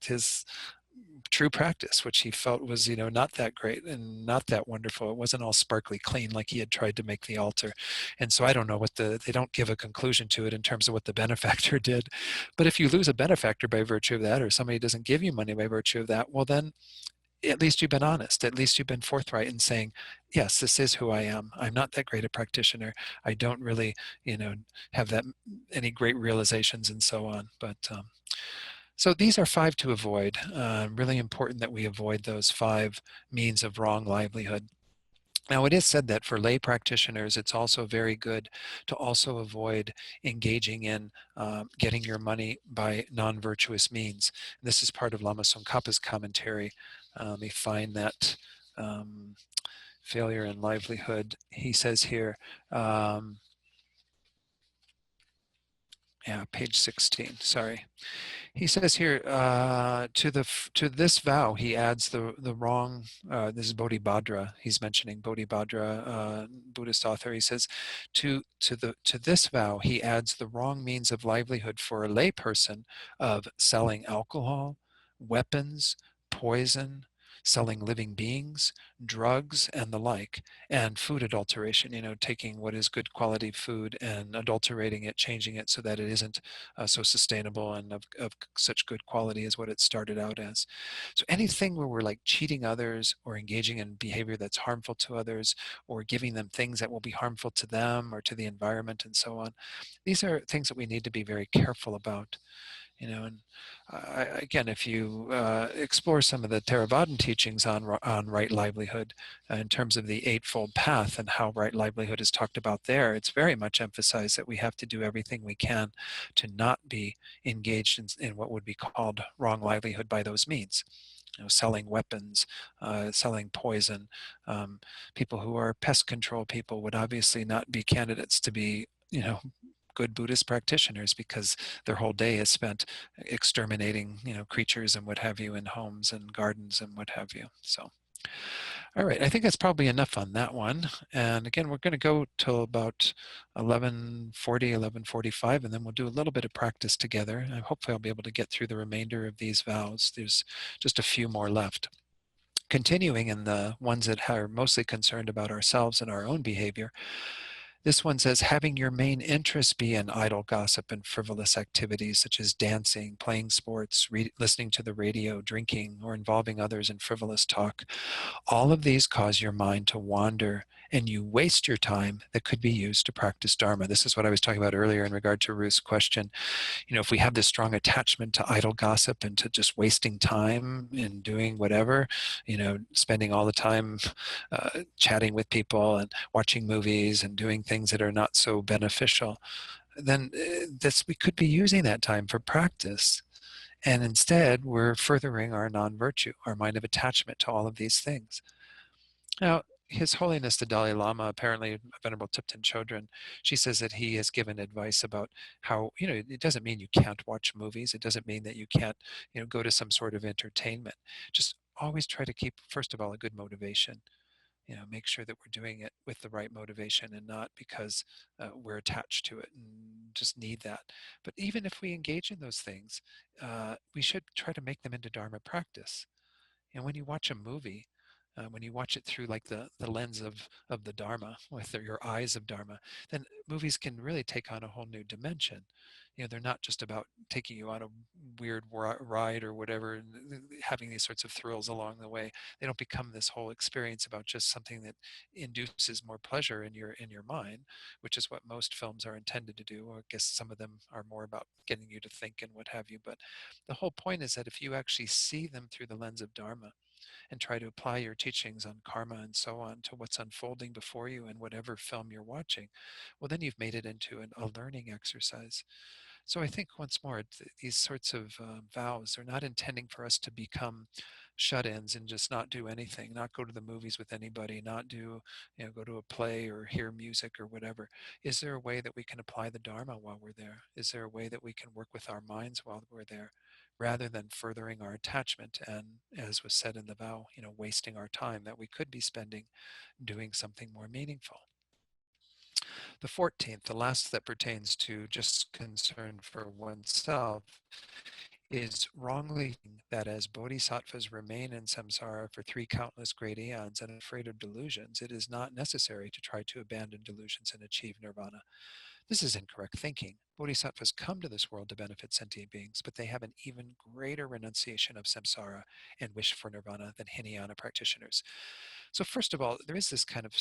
Speaker 1: true practice, which he felt was, not that great and not that wonderful. It wasn't all sparkly clean like he had tried to make the altar. And so I don't know they don't give a conclusion to it in terms of what the benefactor did. But if you lose a benefactor by virtue of that, or somebody doesn't give you money by virtue of that, well, then at least you've been honest. At least you've been forthright in saying, yes, this is who I am. I'm not that great a practitioner. I don't really, have that any great realizations and so on. But so these are 5 to avoid. Really important that we avoid those 5 means of wrong livelihood. Now, it is said that for lay practitioners, it's also very good to also avoid engaging in getting your money by non-virtuous means. And this is part of Lama Tsongkhapa's commentary. We find that failure in livelihood. He says here, page 16, sorry. He says here, to this vow, he adds the wrong, this is Bodhibhadra, he's mentioning Bodhibhadra, Buddhist author. He says, to this vow, he adds the wrong means of livelihood for a lay person of selling alcohol, weapons, poison, selling living beings, drugs, and the like, and food adulteration, taking what is good quality food and adulterating it, changing it so that it isn't so sustainable and of such good quality as what it started out as. So anything where we're like cheating others or engaging in behavior that's harmful to others or giving them things that will be harmful to them or to the environment and so on, these are things that we need to be very careful about. And again, if you explore some of the Theravadan teachings on right livelihood in terms of the Eightfold Path and how right livelihood is talked about there, it's very much emphasized that we have to do everything we can to not be engaged in what would be called wrong livelihood by those means. Selling weapons, selling poison. People who are pest control people would obviously not be candidates to be, good Buddhist practitioners because their whole day is spent exterminating, creatures and what have you in homes and gardens and what have you. So, all right, I think that's probably enough on that one. And again, we're going to go till about 11:40, 11:45, and then we'll do a little bit of practice together. And hopefully I'll be able to get through the remainder of these vows. There's just a few more left. Continuing in the ones that are mostly concerned about ourselves and our own behavior, this one says, having your main interest be in idle gossip and frivolous activities such as dancing, playing sports, listening to the radio, drinking, or involving others in frivolous talk. All of these cause your mind to wander and you waste your time that could be used to practice Dharma. This is what I was talking about earlier in regard to Ruth's question. If we have this strong attachment to idle gossip and to just wasting time and doing whatever, spending all the time chatting with people and watching movies and doing things that are not so beneficial, then we could be using that time for practice. And instead, we're furthering our non-virtue, our mind of attachment to all of these things. Now, His Holiness the Dalai Lama, apparently Venerable Thupten Chodron, she says that he has given advice about how, it doesn't mean you can't watch movies. It doesn't mean that you can't, go to some sort of entertainment. Just always try to keep, first of all, a good motivation. Make sure that we're doing it with the right motivation and not because we're attached to it and just need that. But even if we engage in those things, we should try to make them into Dharma practice. And when you watch a movie, when you watch it through like the lens of the Dharma, with your eyes of Dharma, then movies can really take on a whole new dimension. They're not just about taking you on a weird ride or whatever, and having these sorts of thrills along the way. They don't become this whole experience about just something that induces more pleasure in your mind, which is what most films are intended to do. Or I guess some of them are more about getting you to think and what have you. But the whole point is that if you actually see them through the lens of Dharma, and try to apply your teachings on karma and so on to what's unfolding before you in whatever film you're watching, well, then you've made it into a learning exercise. So I think once more, these sorts of vows are not intending for us to become shut-ins and just not do anything, not go to the movies with anybody, not do, go to a play or hear music or whatever. Is there a way that we can apply the Dharma while we're there? Is there a way that we can work with our minds while we're there, rather than furthering our attachment and, as was said in the vow, wasting our time that we could be spending doing something more meaningful? The 14th, the last that pertains to just concern for oneself, is wrongly thinking that as bodhisattvas remain in samsara for three countless great eons and afraid of delusions, it is not necessary to try to abandon delusions and achieve nirvana. This is incorrect thinking. Bodhisattvas come to this world to benefit sentient beings, but they have an even greater renunciation of samsara and wish for nirvana than Hinayana practitioners. So first of all, there is this kind of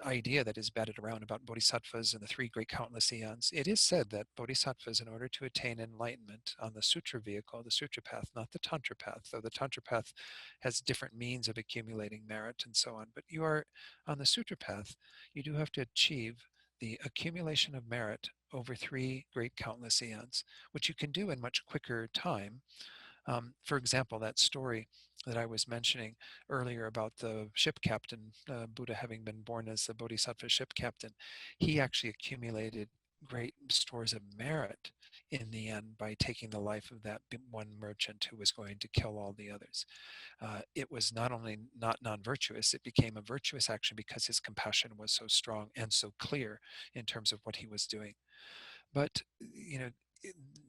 Speaker 1: idea that is batted around about bodhisattvas and the three great countless eons. It is said that bodhisattvas, in order to attain enlightenment on the sutra vehicle, the sutra path, not the tantra path, though the tantra path has different means of accumulating merit and so on, but you are on the sutra path, you do have to achieve the accumulation of merit over three great countless eons, which you can do in much quicker time. For example, that story that I was mentioning earlier about the ship captain, Buddha having been born as the Bodhisattva ship captain, he actually accumulated great stores of merit in the end by taking the life of that one merchant who was going to kill all the others. It was not only not non-virtuous, it became a virtuous action because his compassion was so strong and so clear in terms of what he was doing. But,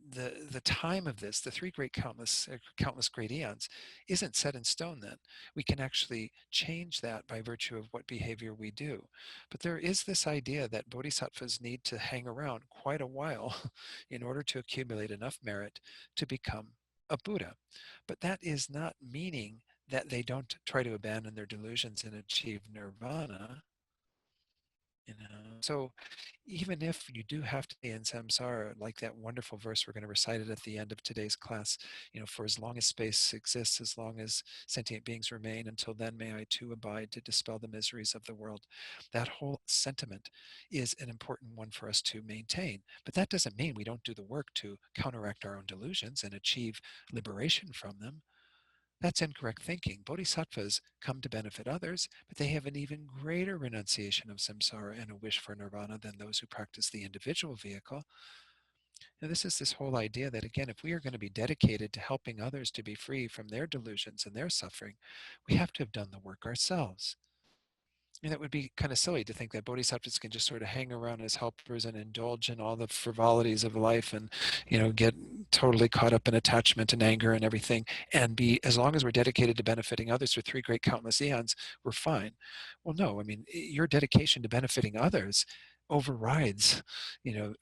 Speaker 1: the time of this, the three great countless great eons, isn't set in stone then. We can actually change that by virtue of what behavior we do. But there is this idea that bodhisattvas need to hang around quite a while in order to accumulate enough merit to become a Buddha. But that is not meaning that they don't try to abandon their delusions and achieve nirvana. So even if you do have to be in samsara, like that wonderful verse, we're going to recite it at the end of today's class, for as long as space exists, as long as sentient beings remain, until then may I too abide to dispel the miseries of the world. That whole sentiment is an important one for us to maintain, but that doesn't mean we don't do the work to counteract our own delusions and achieve liberation from them. That's incorrect thinking. Bodhisattvas come to benefit others, but they have an even greater renunciation of samsara and a wish for nirvana than those who practice the individual vehicle. Now, this is this whole idea that, again, if we are going to be dedicated to helping others to be free from their delusions and their suffering, we have to have done the work ourselves. And it would be kind of silly to think that bodhisattvas can just sort of hang around as helpers and indulge in all the frivolities of life and, get totally caught up in attachment and anger and everything. And be, as long as we're dedicated to benefiting others for three great countless eons, we're fine. Well, no, I mean, your dedication to benefiting others overrides,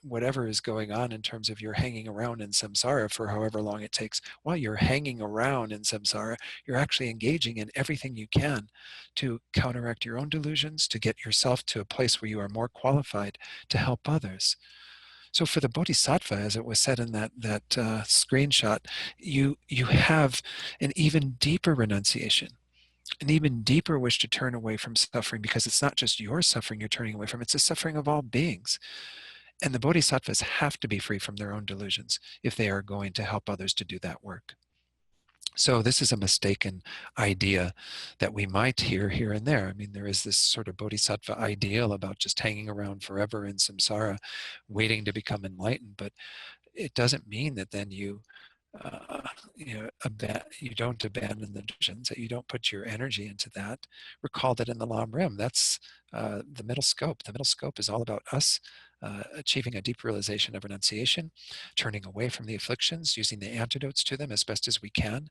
Speaker 1: whatever is going on in terms of your hanging around in samsara for however long it takes. While you're hanging around in samsara, you're actually engaging in everything you can to counteract your own delusions, to get yourself to a place where you are more qualified to help others. So for the bodhisattva, as it was said in that screenshot, you have an even deeper renunciation, an even deeper wish to turn away from suffering, because it's not just your suffering you're turning away from, it's the suffering of all beings. And the bodhisattvas have to be free from their own delusions if they are going to help others to do that work. So this is a mistaken idea that we might hear here and there. I mean, there is this sort of bodhisattva ideal about just hanging around forever in samsara, waiting to become enlightened. But it doesn't mean that then you don't abandon the delusions, that you don't put your energy into that. Recall that in the Lam Rim, that's the middle scope. The middle scope is all about us achieving a deep realization of renunciation, turning away from the afflictions, using the antidotes to them as best as we can.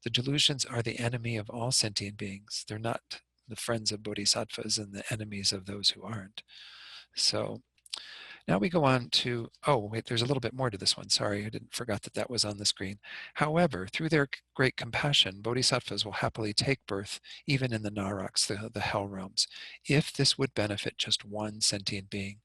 Speaker 1: The delusions are the enemy of all sentient beings. They're not the friends of bodhisattvas and the enemies of those who aren't. So now we go on to, oh, wait, there's a little bit more to this one. Sorry, I forgot that was on the screen. However, through their great compassion, bodhisattvas will happily take birth even in the naraks, the hell realms, if this would benefit just one sentient being.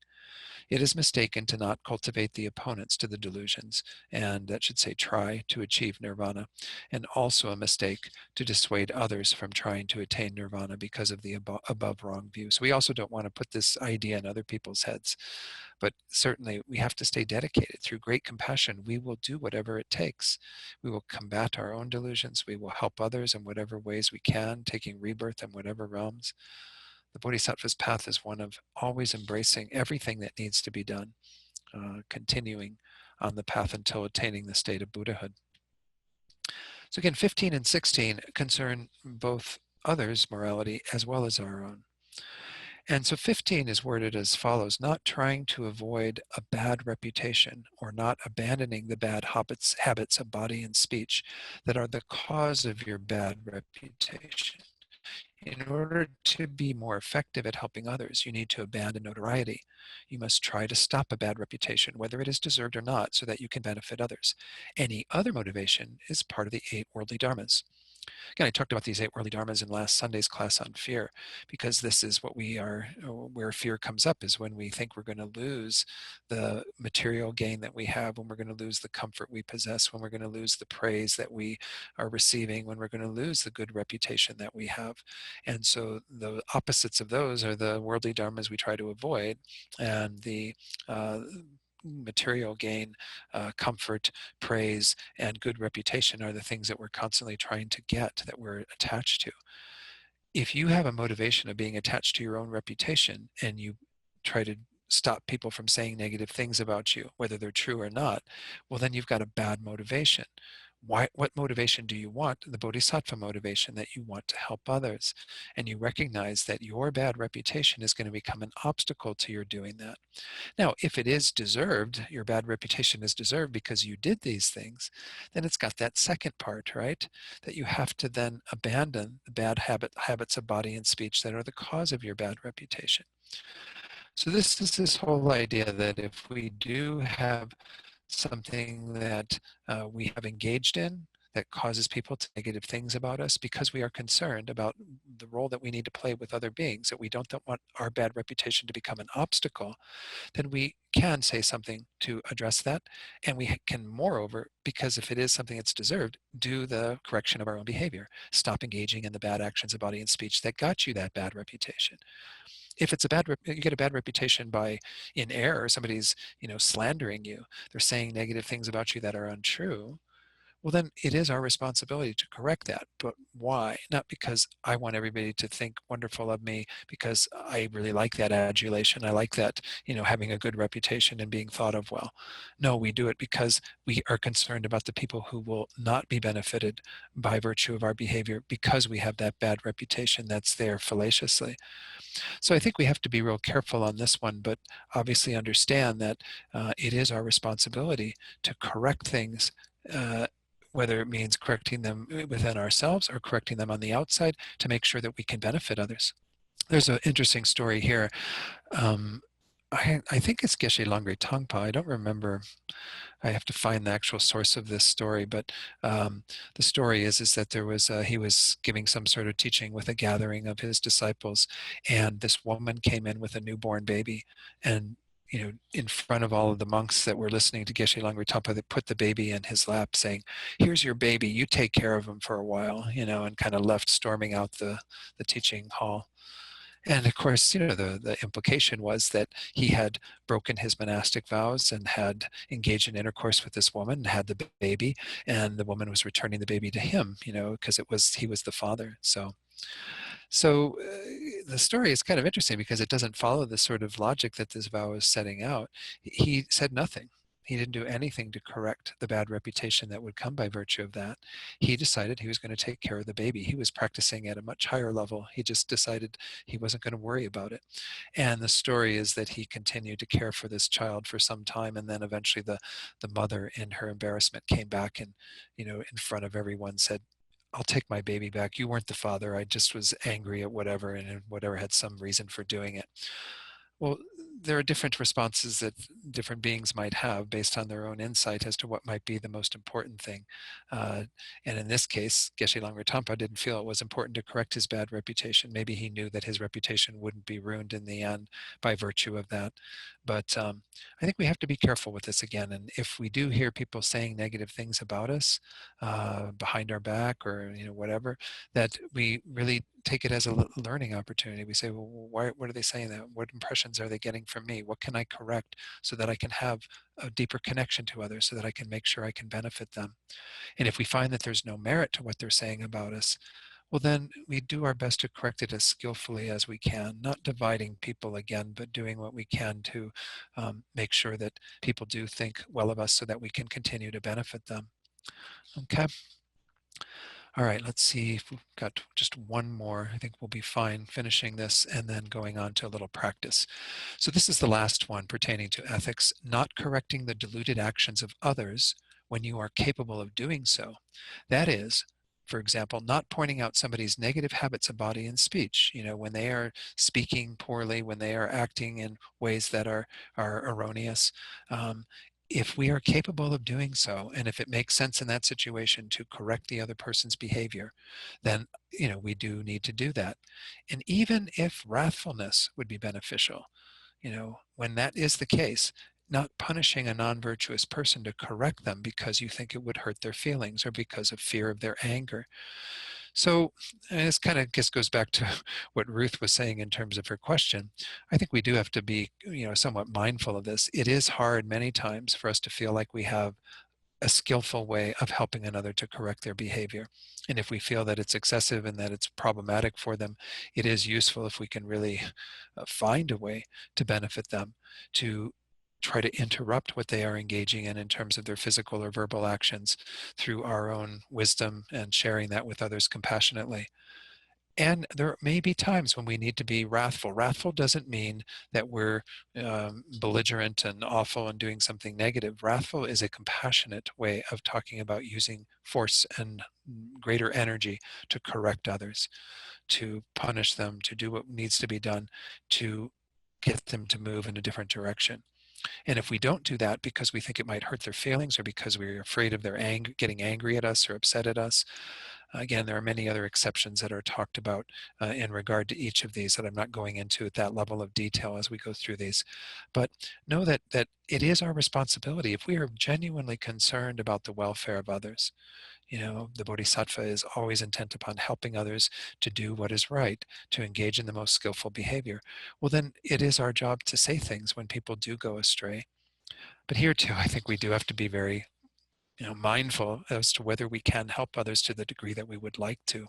Speaker 1: It is mistaken to not cultivate the opponents to the delusions, and that should say try to achieve nirvana, and also a mistake to dissuade others from trying to attain nirvana because of the above wrong view. So we also don't want to put this idea in other people's heads. But certainly we have to stay dedicated. Through great compassion, we will do whatever it takes. We will combat our own delusions. We will help others in whatever ways we can, taking rebirth in whatever realms. The Bodhisattva's path is one of always embracing everything that needs to be done, continuing on the path until attaining the state of Buddhahood. So again, 15 and 16 concern both others' morality as well as our own. And so 15 is worded as follows: not trying to avoid a bad reputation, or not abandoning the bad habits of body and speech that are the cause of your bad reputation. In order to be more effective at helping others, you need to abandon notoriety. You must try to stop a bad reputation, whether it is deserved or not, so that you can benefit others. Any other motivation is part of the 8 worldly dharmas. Again, I talked about these 8 worldly dharmas in last Sunday's class on fear, because this is what we are, where fear comes up, is when we think we're going to lose the material gain that we have, when we're going to lose the comfort we possess, when we're going to lose the praise that we are receiving, when we're going to lose the good reputation that we have. And so the opposites of those are the worldly dharmas we try to avoid, and the material gain, comfort, praise, and good reputation are the things that we're constantly trying to get, that we're attached to. If you have a motivation of being attached to your own reputation, and you try to stop people from saying negative things about you, whether they're true or not, well, then you've got a bad motivation. what motivation do you want? The Bodhisattva motivation, that you want to help others. And you recognize that your bad reputation is going to become an obstacle to your doing that. Now, if it is deserved, your bad reputation is deserved because you did these things, then it's got that second part, right? That you have to then abandon the bad habits of body and speech that are the cause of your bad reputation. So this is this whole idea that if we do have something that we have engaged in that causes people to negative things about us because we are concerned about the role that we need to play with other beings, that we don't want our bad reputation to become an obstacle, then we can say something to address that. And we can, moreover, because if it is something that's deserved, do the correction of our own behavior. Stop engaging in the bad actions of body and speech that got you that bad reputation. If it's a you get a bad reputation by in error, somebody's slandering you, they're saying negative things about you that are untrue, well, then it is our responsibility to correct that. But why? Not because I want everybody to think wonderful of me, because I really like that adulation. I like that, having a good reputation and being thought of well. No, we do it because we are concerned about the people who will not be benefited by virtue of our behavior because we have that bad reputation that's there fallaciously. So I think we have to be real careful on this one, but obviously understand that it is our responsibility to correct things, whether it means correcting them within ourselves or correcting them on the outside to make sure that we can benefit others. There's an interesting story here. Um, I think it's Geshe Langri Tangpa. I don't remember. I have to find the actual source of this story, but the story is that there was he was giving some sort of teaching with a gathering of his disciples, and this woman came in with a newborn baby, and in front of all of the monks that were listening to Geshe Langri Tangpa, they put the baby in his lap, saying, "Here's your baby. You take care of him for a while," and kind of left storming out the teaching hall. And of course, the implication was that he had broken his monastic vows and had engaged in intercourse with this woman and had the baby, and the woman was returning the baby to him, because he was the father. So the story is kind of interesting because it doesn't follow the sort of logic that this vow is setting out. He said nothing. He didn't do anything to correct the bad reputation that would come by virtue of that. He decided he was going to take care of the baby. He was practicing at a much higher level. He just decided he wasn't going to worry about it. And the story is that he continued to care for this child for some time, and then eventually the mother, in her embarrassment, came back and, in front of everyone said, "I'll take my baby back. You weren't the father. I just was angry at whatever, and whatever had some reason for doing it." Well, there are different responses that different beings might have based on their own insight as to what might be the most important thing. Uh, and in this case, Geshe Langri Tangpa didn't feel it was important to correct his bad reputation. Maybe he knew that his reputation wouldn't be ruined in the end by virtue of that. But I think we have to be careful with this again. And if we do hear people saying negative things about us behind our back or whatever, that we really take it as a learning opportunity. We say, well, what are they saying that? What impressions are they getting from me? What can I correct so that I can have a deeper connection to others, so that I can make sure I can benefit them? And if we find that there's no merit to what they're saying about us, well, then we do our best to correct it as skillfully as we can, not dividing people again, but doing what we can to make sure that people do think well of us so that we can continue to benefit them. Okay. All right, let's see if we've got just one more. I think we'll be fine finishing this and then going on to a little practice. So this is the last one pertaining to ethics: not correcting the deluded actions of others when you are capable of doing so. That is, for example, not pointing out somebody's negative habits of body and speech, when they are speaking poorly, when they are acting in ways that are erroneous. If we are capable of doing so, and if it makes sense in that situation to correct the other person's behavior, then we do need to do that. And even if wrathfulness would be beneficial, when that is the case, not punishing a non-virtuous person to correct them because you think it would hurt their feelings or because of fear of their anger. So, and this kind of just goes back to what Ruth was saying in terms of her question. I think we do have to be, somewhat mindful of this. It is hard many times for us to feel like we have a skillful way of helping another to correct their behavior. And if we feel that it's excessive and that it's problematic for them, it is useful if we can really find a way to benefit them, to try to interrupt what they are engaging in terms of their physical or verbal actions through our own wisdom and sharing that with others compassionately. And there may be times when we need to be wrathful. Wrathful doesn't mean that we're belligerent and awful and doing something negative. Wrathful is a compassionate way of talking about using force and greater energy to correct others, to punish them, to do what needs to be done to get them to move in a different direction. And if we don't do that because we think it might hurt their feelings or because we're afraid of their anger, getting angry at us or upset at us, again, there are many other exceptions that are talked about in regard to each of these that I'm not going into at that level of detail as we go through these. But know that it is our responsibility. If we are genuinely concerned about the welfare of others, the Bodhisattva is always intent upon helping others to do what is right, to engage in the most skillful behavior. Well, then it is our job to say things when people do go astray. But here too, I think we do have to be very mindful as to whether we can help others to the degree that we would like to.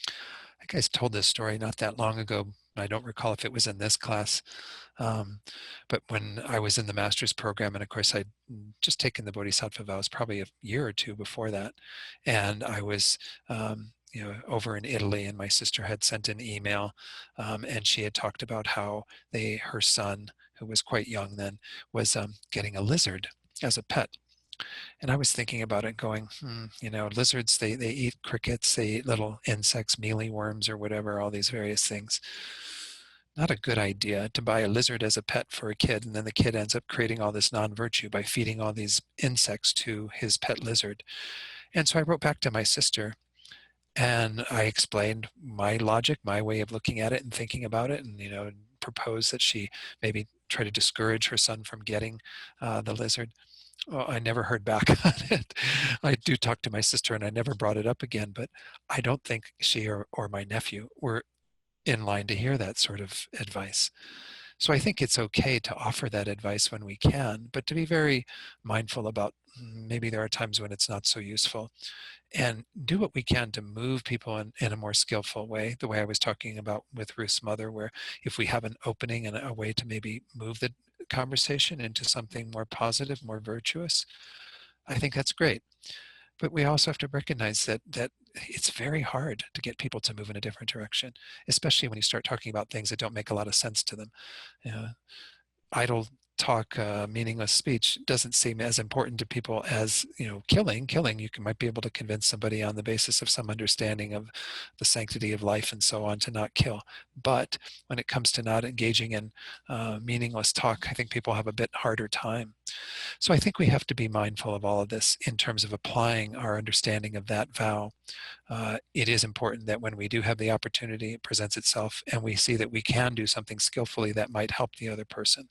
Speaker 1: I think I told this story not that long ago. I don't recall if it was in this class, but when I was in the master's program, and of course I'd just taken the Bodhisattva vows probably a year or two before that, and I was over in Italy, and my sister had sent an email, and she had talked about how her son, who was quite young then, was getting a lizard as a pet. And I was thinking about it going, lizards, they eat crickets, they eat little insects, mealyworms or whatever, all these various things. Not a good idea to buy a lizard as a pet for a kid, and then the kid ends up creating all this non-virtue by feeding all these insects to his pet lizard. And so I wrote back to my sister, and I explained my logic, my way of looking at it and thinking about it, and proposed that she maybe try to discourage her son from getting the lizard. Well, I never heard back on it. I do talk to my sister, and I never brought it up again, but I don't think she or my nephew were in line to hear that sort of advice. So I think it's okay to offer that advice when we can, but to be very mindful about maybe there are times when it's not so useful, and do what we can to move people in a more skillful way, the way I was talking about with Ruth's mother, where if we have an opening and a way to maybe move the conversation into something more positive, more virtuous, I think that's great. But we also have to recognize that it's very hard to get people to move in a different direction, especially when you start talking about things that don't make a lot of sense to them. Idle talk, meaningless speech doesn't seem as important to people as killing. Might be able to convince somebody on the basis of some understanding of the sanctity of life and so on to not kill. But when it comes to not engaging in meaningless talk, I think people have a bit harder time. So I think we have to be mindful of all of this in terms of applying our understanding of that vow. It is important that when we do have the opportunity, it presents itself, and we see that we can do something skillfully that might help the other person,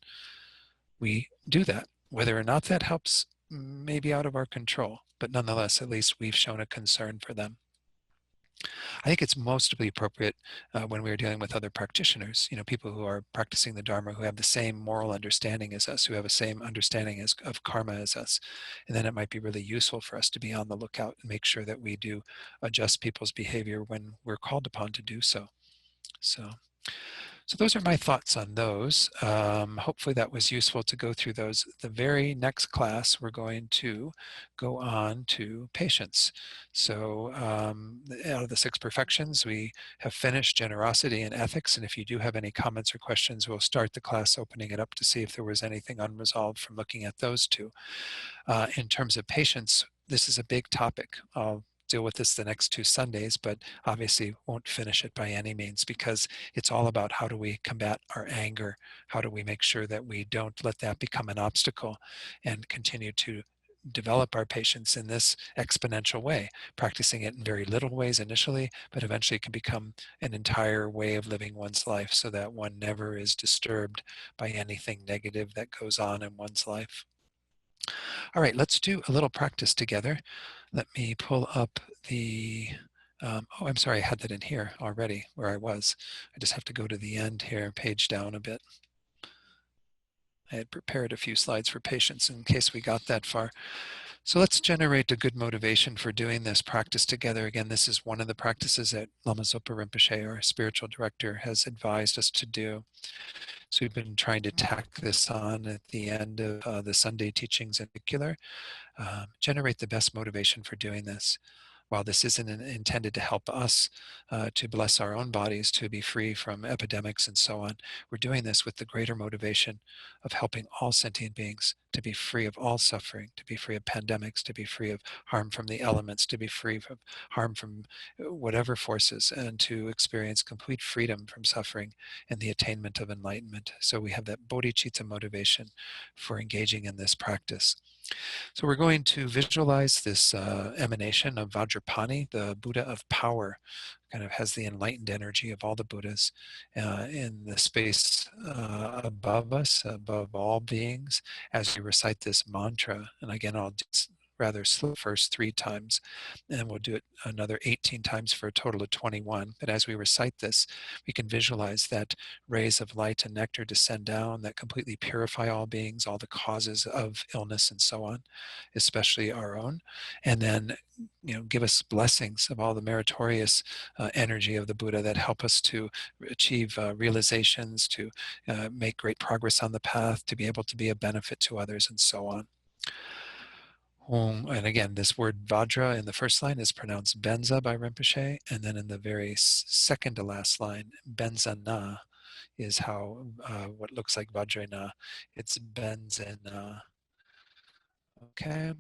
Speaker 1: we do that. Whether or not that helps may be out of our control, but nonetheless, at least we've shown a concern for them. I think it's mostly appropriate when we're dealing with other practitioners, people who are practicing the Dharma, who have the same moral understanding as us, who have the same understanding of karma as us. And then it might be really useful for us to be on the lookout and make sure that we do adjust people's behavior when we're called upon to do so. So those are my thoughts on those. Hopefully that was useful to go through those. The very next class, we're going to go on to patience. So out of the 6 perfections, we have finished generosity and ethics. And if you do have any comments or questions, we'll start the class opening it up to see if there was anything unresolved from looking at those 2. In terms of patience, this is a big topic. I'll deal with this the next 2 Sundays, but obviously won't finish it by any means, because it's all about how do we combat our anger? How do we make sure that we don't let that become an obstacle and continue to develop our patience in this exponential way, practicing it in very little ways initially, but eventually it can become an entire way of living one's life so that one never is disturbed by anything negative that goes on in one's life. All right, let's do a little practice together. Let me pull up the, oh, I'm sorry, I had that in here already where I was. I just have to go to the end here, page down a bit. I had prepared a few slides for patience in case we got that far. So let's generate a good motivation for doing this practice together. Again, this is one of the practices that Lama Zopa Rinpoche, our spiritual director, has advised us to do. So we've been trying to tack this on at the end of the Sunday teachings in particular, generate the best motivation for doing this. While this isn't intended to help us to bless our own bodies to be free from epidemics and so on, we're doing this with the greater motivation of helping all sentient beings to be free of all suffering, to be free of pandemics, to be free of harm from the elements, to be free from harm from whatever forces, and to experience complete freedom from suffering and the attainment of enlightenment. So we have that bodhicitta motivation for engaging in this practice. So we're going to visualize this emanation of Vajrapani, the Buddha of power, kind of has the enlightened energy of all the Buddhas in the space above us, above all beings, as we recite this mantra. And again, I'll just rather slow first 3 times, and we'll do it another 18 times for a total of 21. But as we recite this, we can visualize that rays of light and nectar descend down that completely purify all beings, all the causes of illness and so on, especially our own, and then give us blessings of all the meritorious energy of the Buddha that help us to achieve realizations, to make great progress on the path, to be able to be a benefit to others, and so on. And again, this word Vajra in the first line is pronounced Benza by Rinpoche, and then in the very second to last line, Benzana is how what looks like Vajrana. It's Benzana. Okay.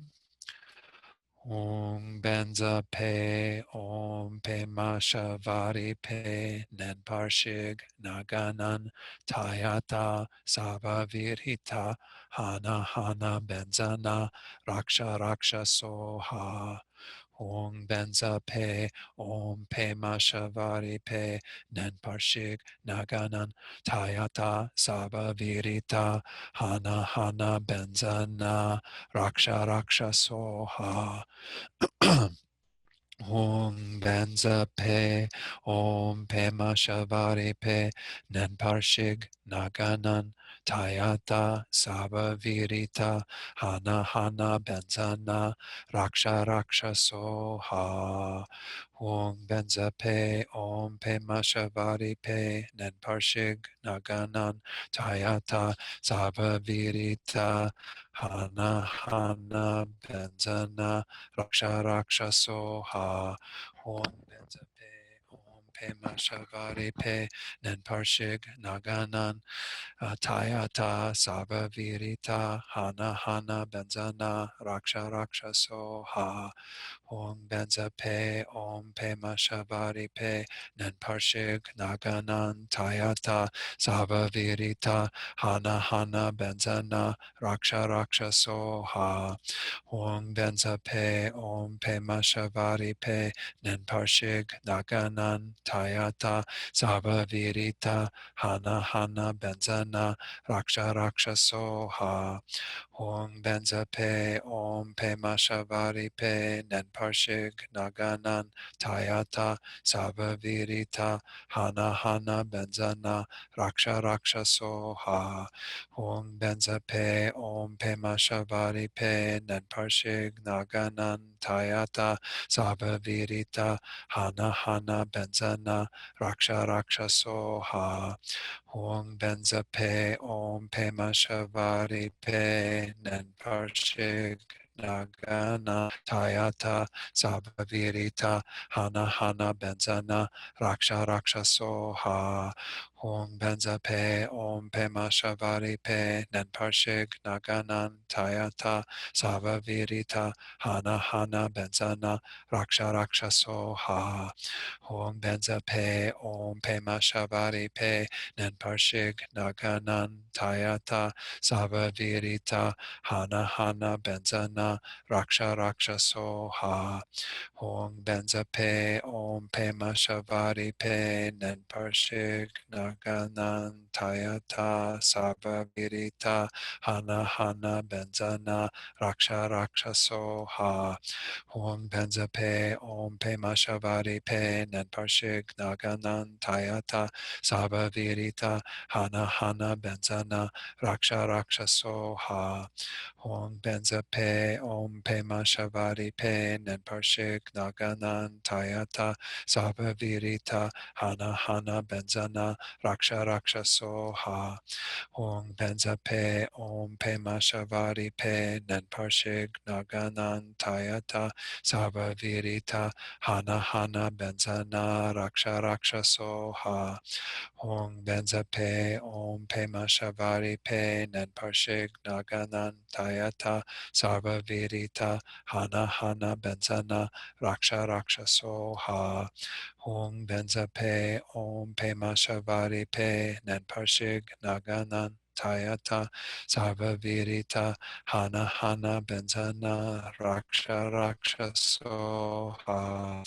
Speaker 1: Om Benza Pe Om Pe Masha Vari Pe Nen Parshig Naganan Tayata Savavirhita Hana Hana Benzana Raksha Raksha Soha. Om Benza Pe Om Pe Masha Vari Pe Nen Parshig Naganan Tayata Savavirita Hana Hana Benzana Raksha Raksha Soha. Om Benza Pe Om Pema Shavari Pe Nenparshig Naganan Tayata Sava Virita Hana Hana Benzana Raksha Raksha Soha. Om Benza Pe Om Pema Shavari Pe Nenparshig Naganan Tayata Sava Virita Hana Hana Benzana Raksha Raksha Soha. Om Benza Pe Om Pema Shavari Pe Nenparshig Naganan Tayata Sava Virita Hana Hana Benzana Raksha Raksha Soha. Om Benza Pe Om Pema Shavari Pe Nenparshig Naganan Tayata Sava Virita Hana Hana Benzana Raksha Raksha Soha. Om Benza Pe Om Pema Shavari Pe Nenparshig Naganan Tayata Sava Virita Hana Hana Benzana Raksha Raksha Soha. Om Benza Pe Om Pema Shavari Pe Nenparshig Naganan Tayata Sava Virita Hana Hana Benzana Raksha Raksha Soha. Om Benza Pe Om Pema Shavari Pe Nenparshig Naganan Tayata Sava Virita Hana Hana Benzana Raksha Raksha Soha. Om Benza Pe Om Pema Shavari Pe Nenparshig Nagana Tayata Sabavirita Hana Hana Benzana Raksha Raksha Soha. Om Benza Pe Om Pema Shavari Pe Nenparshig Naganan Tayata Sabavirita Hana Hana Benzana Raksha Raksha Soha. Om Benza Pe Om Pema Shavari Pe Nenparshig Naganan Tayata Sava Virita Hana Hana Benzana Raksha Raksha Soha. Om Benza Pe Om Pema Shavari Pe Nenparshig Naganan Tayata Sava Virita Hana Hana Benzana Raksha Raksha Soha. Om Benza Pe Om Pema Shavari Pe Nenparshig Naganan Tayata Sava Virita Hana Hana Benzana Raksha Raksha Soha. Om Benza Pe Om Pema Shavari Pe Nenparshig Naganan Tayata Sava Virita Hana Hana Benzana raksha raksha soha. Hong Benza Pe Om Pe Mashavari Pe Nenparshig Naganan Tayata Sava Virita Hana Hana Benzana Raksha Raksha Soha. Hong Benza Pe Om Pe Mashavari Pe Nenparshig Naganan Tayata Sarva Virita Hana Hana Benzana Raksha Raksha Soha. Hong Benza Pe Om Pe Mashavari Pe Nenparshig Naganan Tayata Sarva Virita Hana Hana Benzana Raksha Raksha Soha.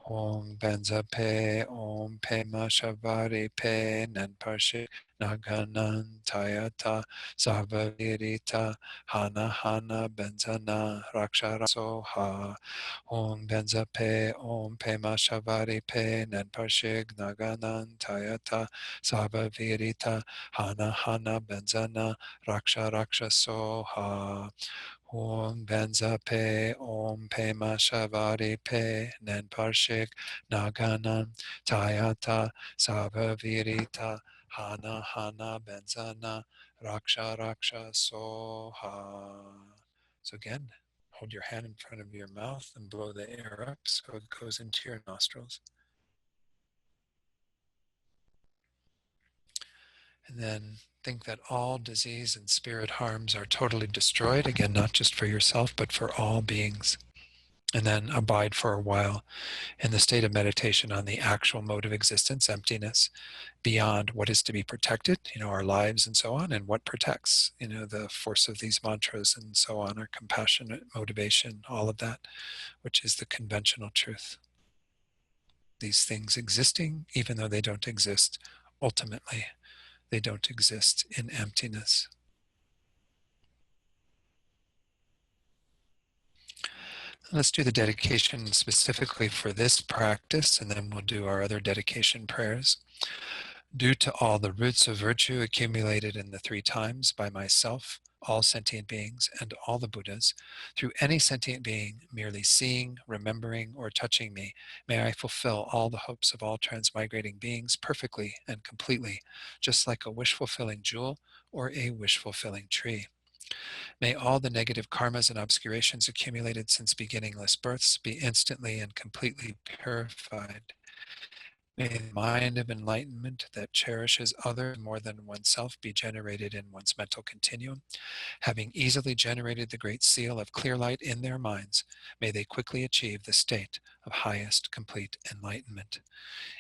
Speaker 1: Om Benza Pe Om Pe Mashavari Pe Nenparshi Naganan Tayata Sarva Virita Hana Hana Benzana Rakshara Soha. Om Benza Pe Om Pe Mashavari Pe Nenparshi Naganan Tayata Sarva Virita Hana Hana Benzana Raksha Raksha Soha. Om Benza Pe Om Pe Mashavari Pe Nenparshik Naganan Tayata Sarvavirita Hana Hana Benzana Raksha Raksha Soha. So again, hold your hand in front of your mouth and blow the air up so it goes into your nostrils. And then think that all disease and spirit harms are totally destroyed, again, not just for yourself, but for all beings. And then abide for a while in the state of meditation on the actual mode of existence, emptiness, beyond what is to be protected, our lives and so on, and what protects, the force of these mantras and so on, our compassionate motivation, all of that, which is the conventional truth. These things existing, even though they don't exist ultimately, they don't exist in emptiness. Let's do the dedication specifically for this practice, and then we'll do our other dedication prayers. Due to all the roots of virtue accumulated in the 3 times by myself, all sentient beings, and all the Buddhas, through any sentient being merely seeing, remembering, or touching me, may I fulfill all the hopes of all transmigrating beings perfectly and completely, just like a wish-fulfilling jewel or a wish-fulfilling tree. May all the negative karmas and obscurations accumulated since beginningless births be instantly and completely purified. May the mind of enlightenment that cherishes others more than oneself be generated in one's mental continuum. Having easily generated the great seal of clear light in their minds, may they quickly achieve the state of highest complete enlightenment.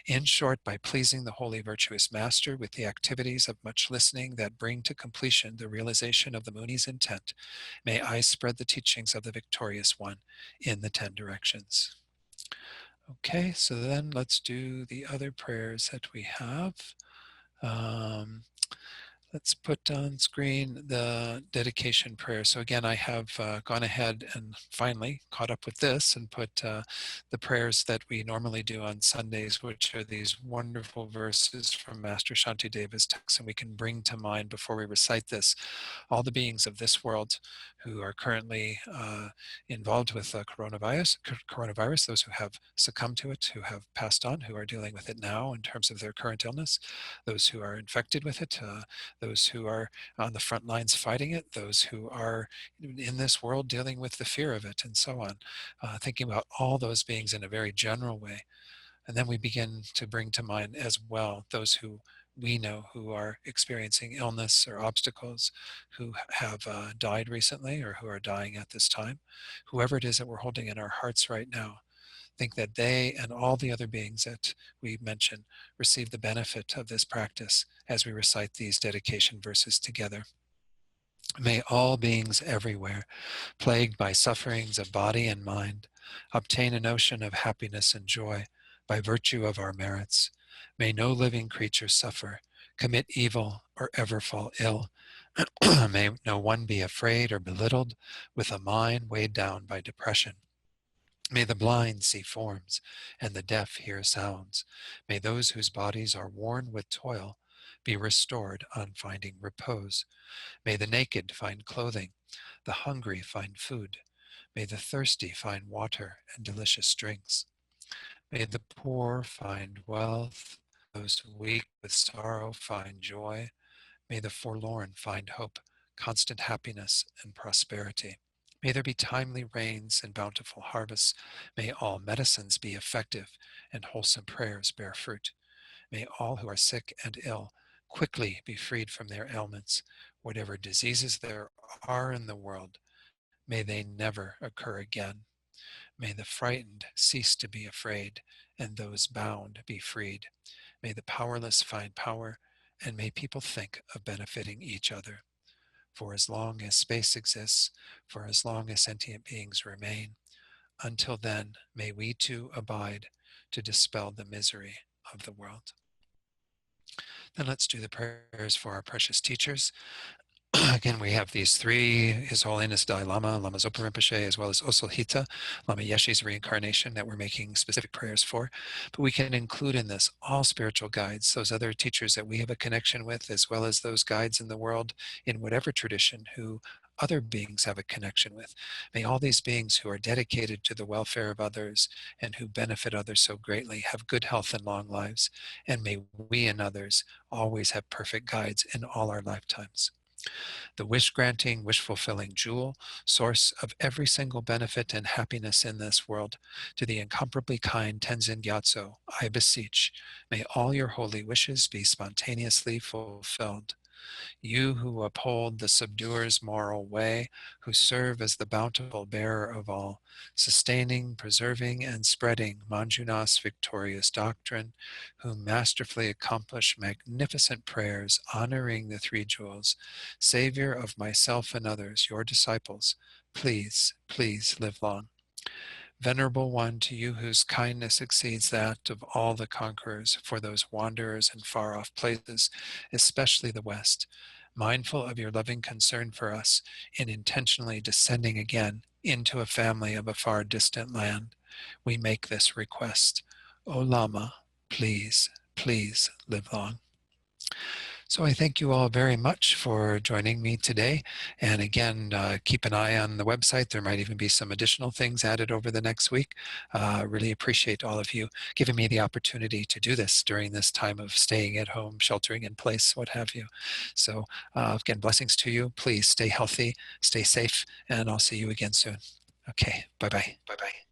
Speaker 1: In short, by pleasing the holy virtuous master with the activities of much listening that bring to completion the realization of the Muni's intent, may I spread the teachings of the victorious one in the 10 directions. Okay, so then let's do the other prayers that we have. Let's put on screen the dedication prayer. So again, I have gone ahead and finally caught up with this and put the prayers that we normally do on Sundays, which are these wonderful verses from Master Shantideva's text, and we can bring to mind before we recite this all the beings of this world who are currently involved with coronavirus, those who have succumbed to it, who have passed on, who are dealing with it now in terms of their current illness, those who are infected with it, those who are on the front lines fighting it, those who are in this world dealing with the fear of it, and so on. Thinking about all those beings in a very general way. And then we begin to bring to mind as well those who we know who are experiencing illness or obstacles, who have died recently or who are dying at this time. Whoever it is that we're holding in our hearts right now, think that they and all the other beings that we mention receive the benefit of this practice as we recite these dedication verses together. May all beings everywhere, plagued by sufferings of body and mind, obtain a notion of happiness and joy by virtue of our merits. May no living creature suffer, commit evil, or ever fall ill. May no one be afraid or belittled with a mind weighed down by depression. May the blind see forms and the deaf hear sounds. May those whose bodies are worn with toil be restored on finding repose. May the naked find clothing, the hungry find food. May the thirsty find water and delicious drinks. May the poor find wealth, those weak with sorrow find joy. May the forlorn find hope, constant happiness, and prosperity. May there be timely rains and bountiful harvests. May all medicines be effective and wholesome prayers bear fruit. May all who are sick and ill quickly be freed from their ailments. Whatever diseases there are in the world, may they never occur again. May the frightened cease to be afraid, and those bound be freed. May the powerless find power, and may people think of benefiting each other. For as long as space exists, for as long as sentient beings remain, until then, may we too abide to dispel the misery of the world. Then let's do the prayers for our precious teachers. Again, we have these three, His Holiness Dalai Lama, Lama Zopa Rinpoche, as well as Osalhita, Lama Yeshe's reincarnation that we're making specific prayers for. But we can include in this all spiritual guides, those other teachers that we have a connection with, as well as those guides in the world in whatever tradition who other beings have a connection with. May all these beings who are dedicated to the welfare of others and who benefit others so greatly have good health and long lives. And may we and others always have perfect guides in all our lifetimes. The wish-granting, wish-fulfilling jewel, source of every single benefit and happiness in this world, to the incomparably kind Tenzin Gyatso, I beseech, may all your holy wishes be spontaneously fulfilled. You who uphold the subduer's moral way, who serve as the bountiful bearer of all, sustaining, preserving, and spreading Manjunath's victorious doctrine, who masterfully accomplish magnificent prayers honoring the three jewels, Savior of myself and others, your disciples, please, please live long. Venerable One, to you whose kindness exceeds that of all the conquerors for those wanderers in far-off places, especially the West, mindful of your loving concern for us in intentionally descending again into a family of a far distant land, we make this request. O Lama, please, please live long. So I thank you all very much for joining me today. And again, keep an eye on the website. There might even be some additional things added over the next week. Really appreciate all of you giving me the opportunity to do this during this time of staying at home, sheltering in place, what have you. So again, blessings to you. Please stay healthy, stay safe, and I'll see you again soon. Okay, bye-bye. Bye-bye.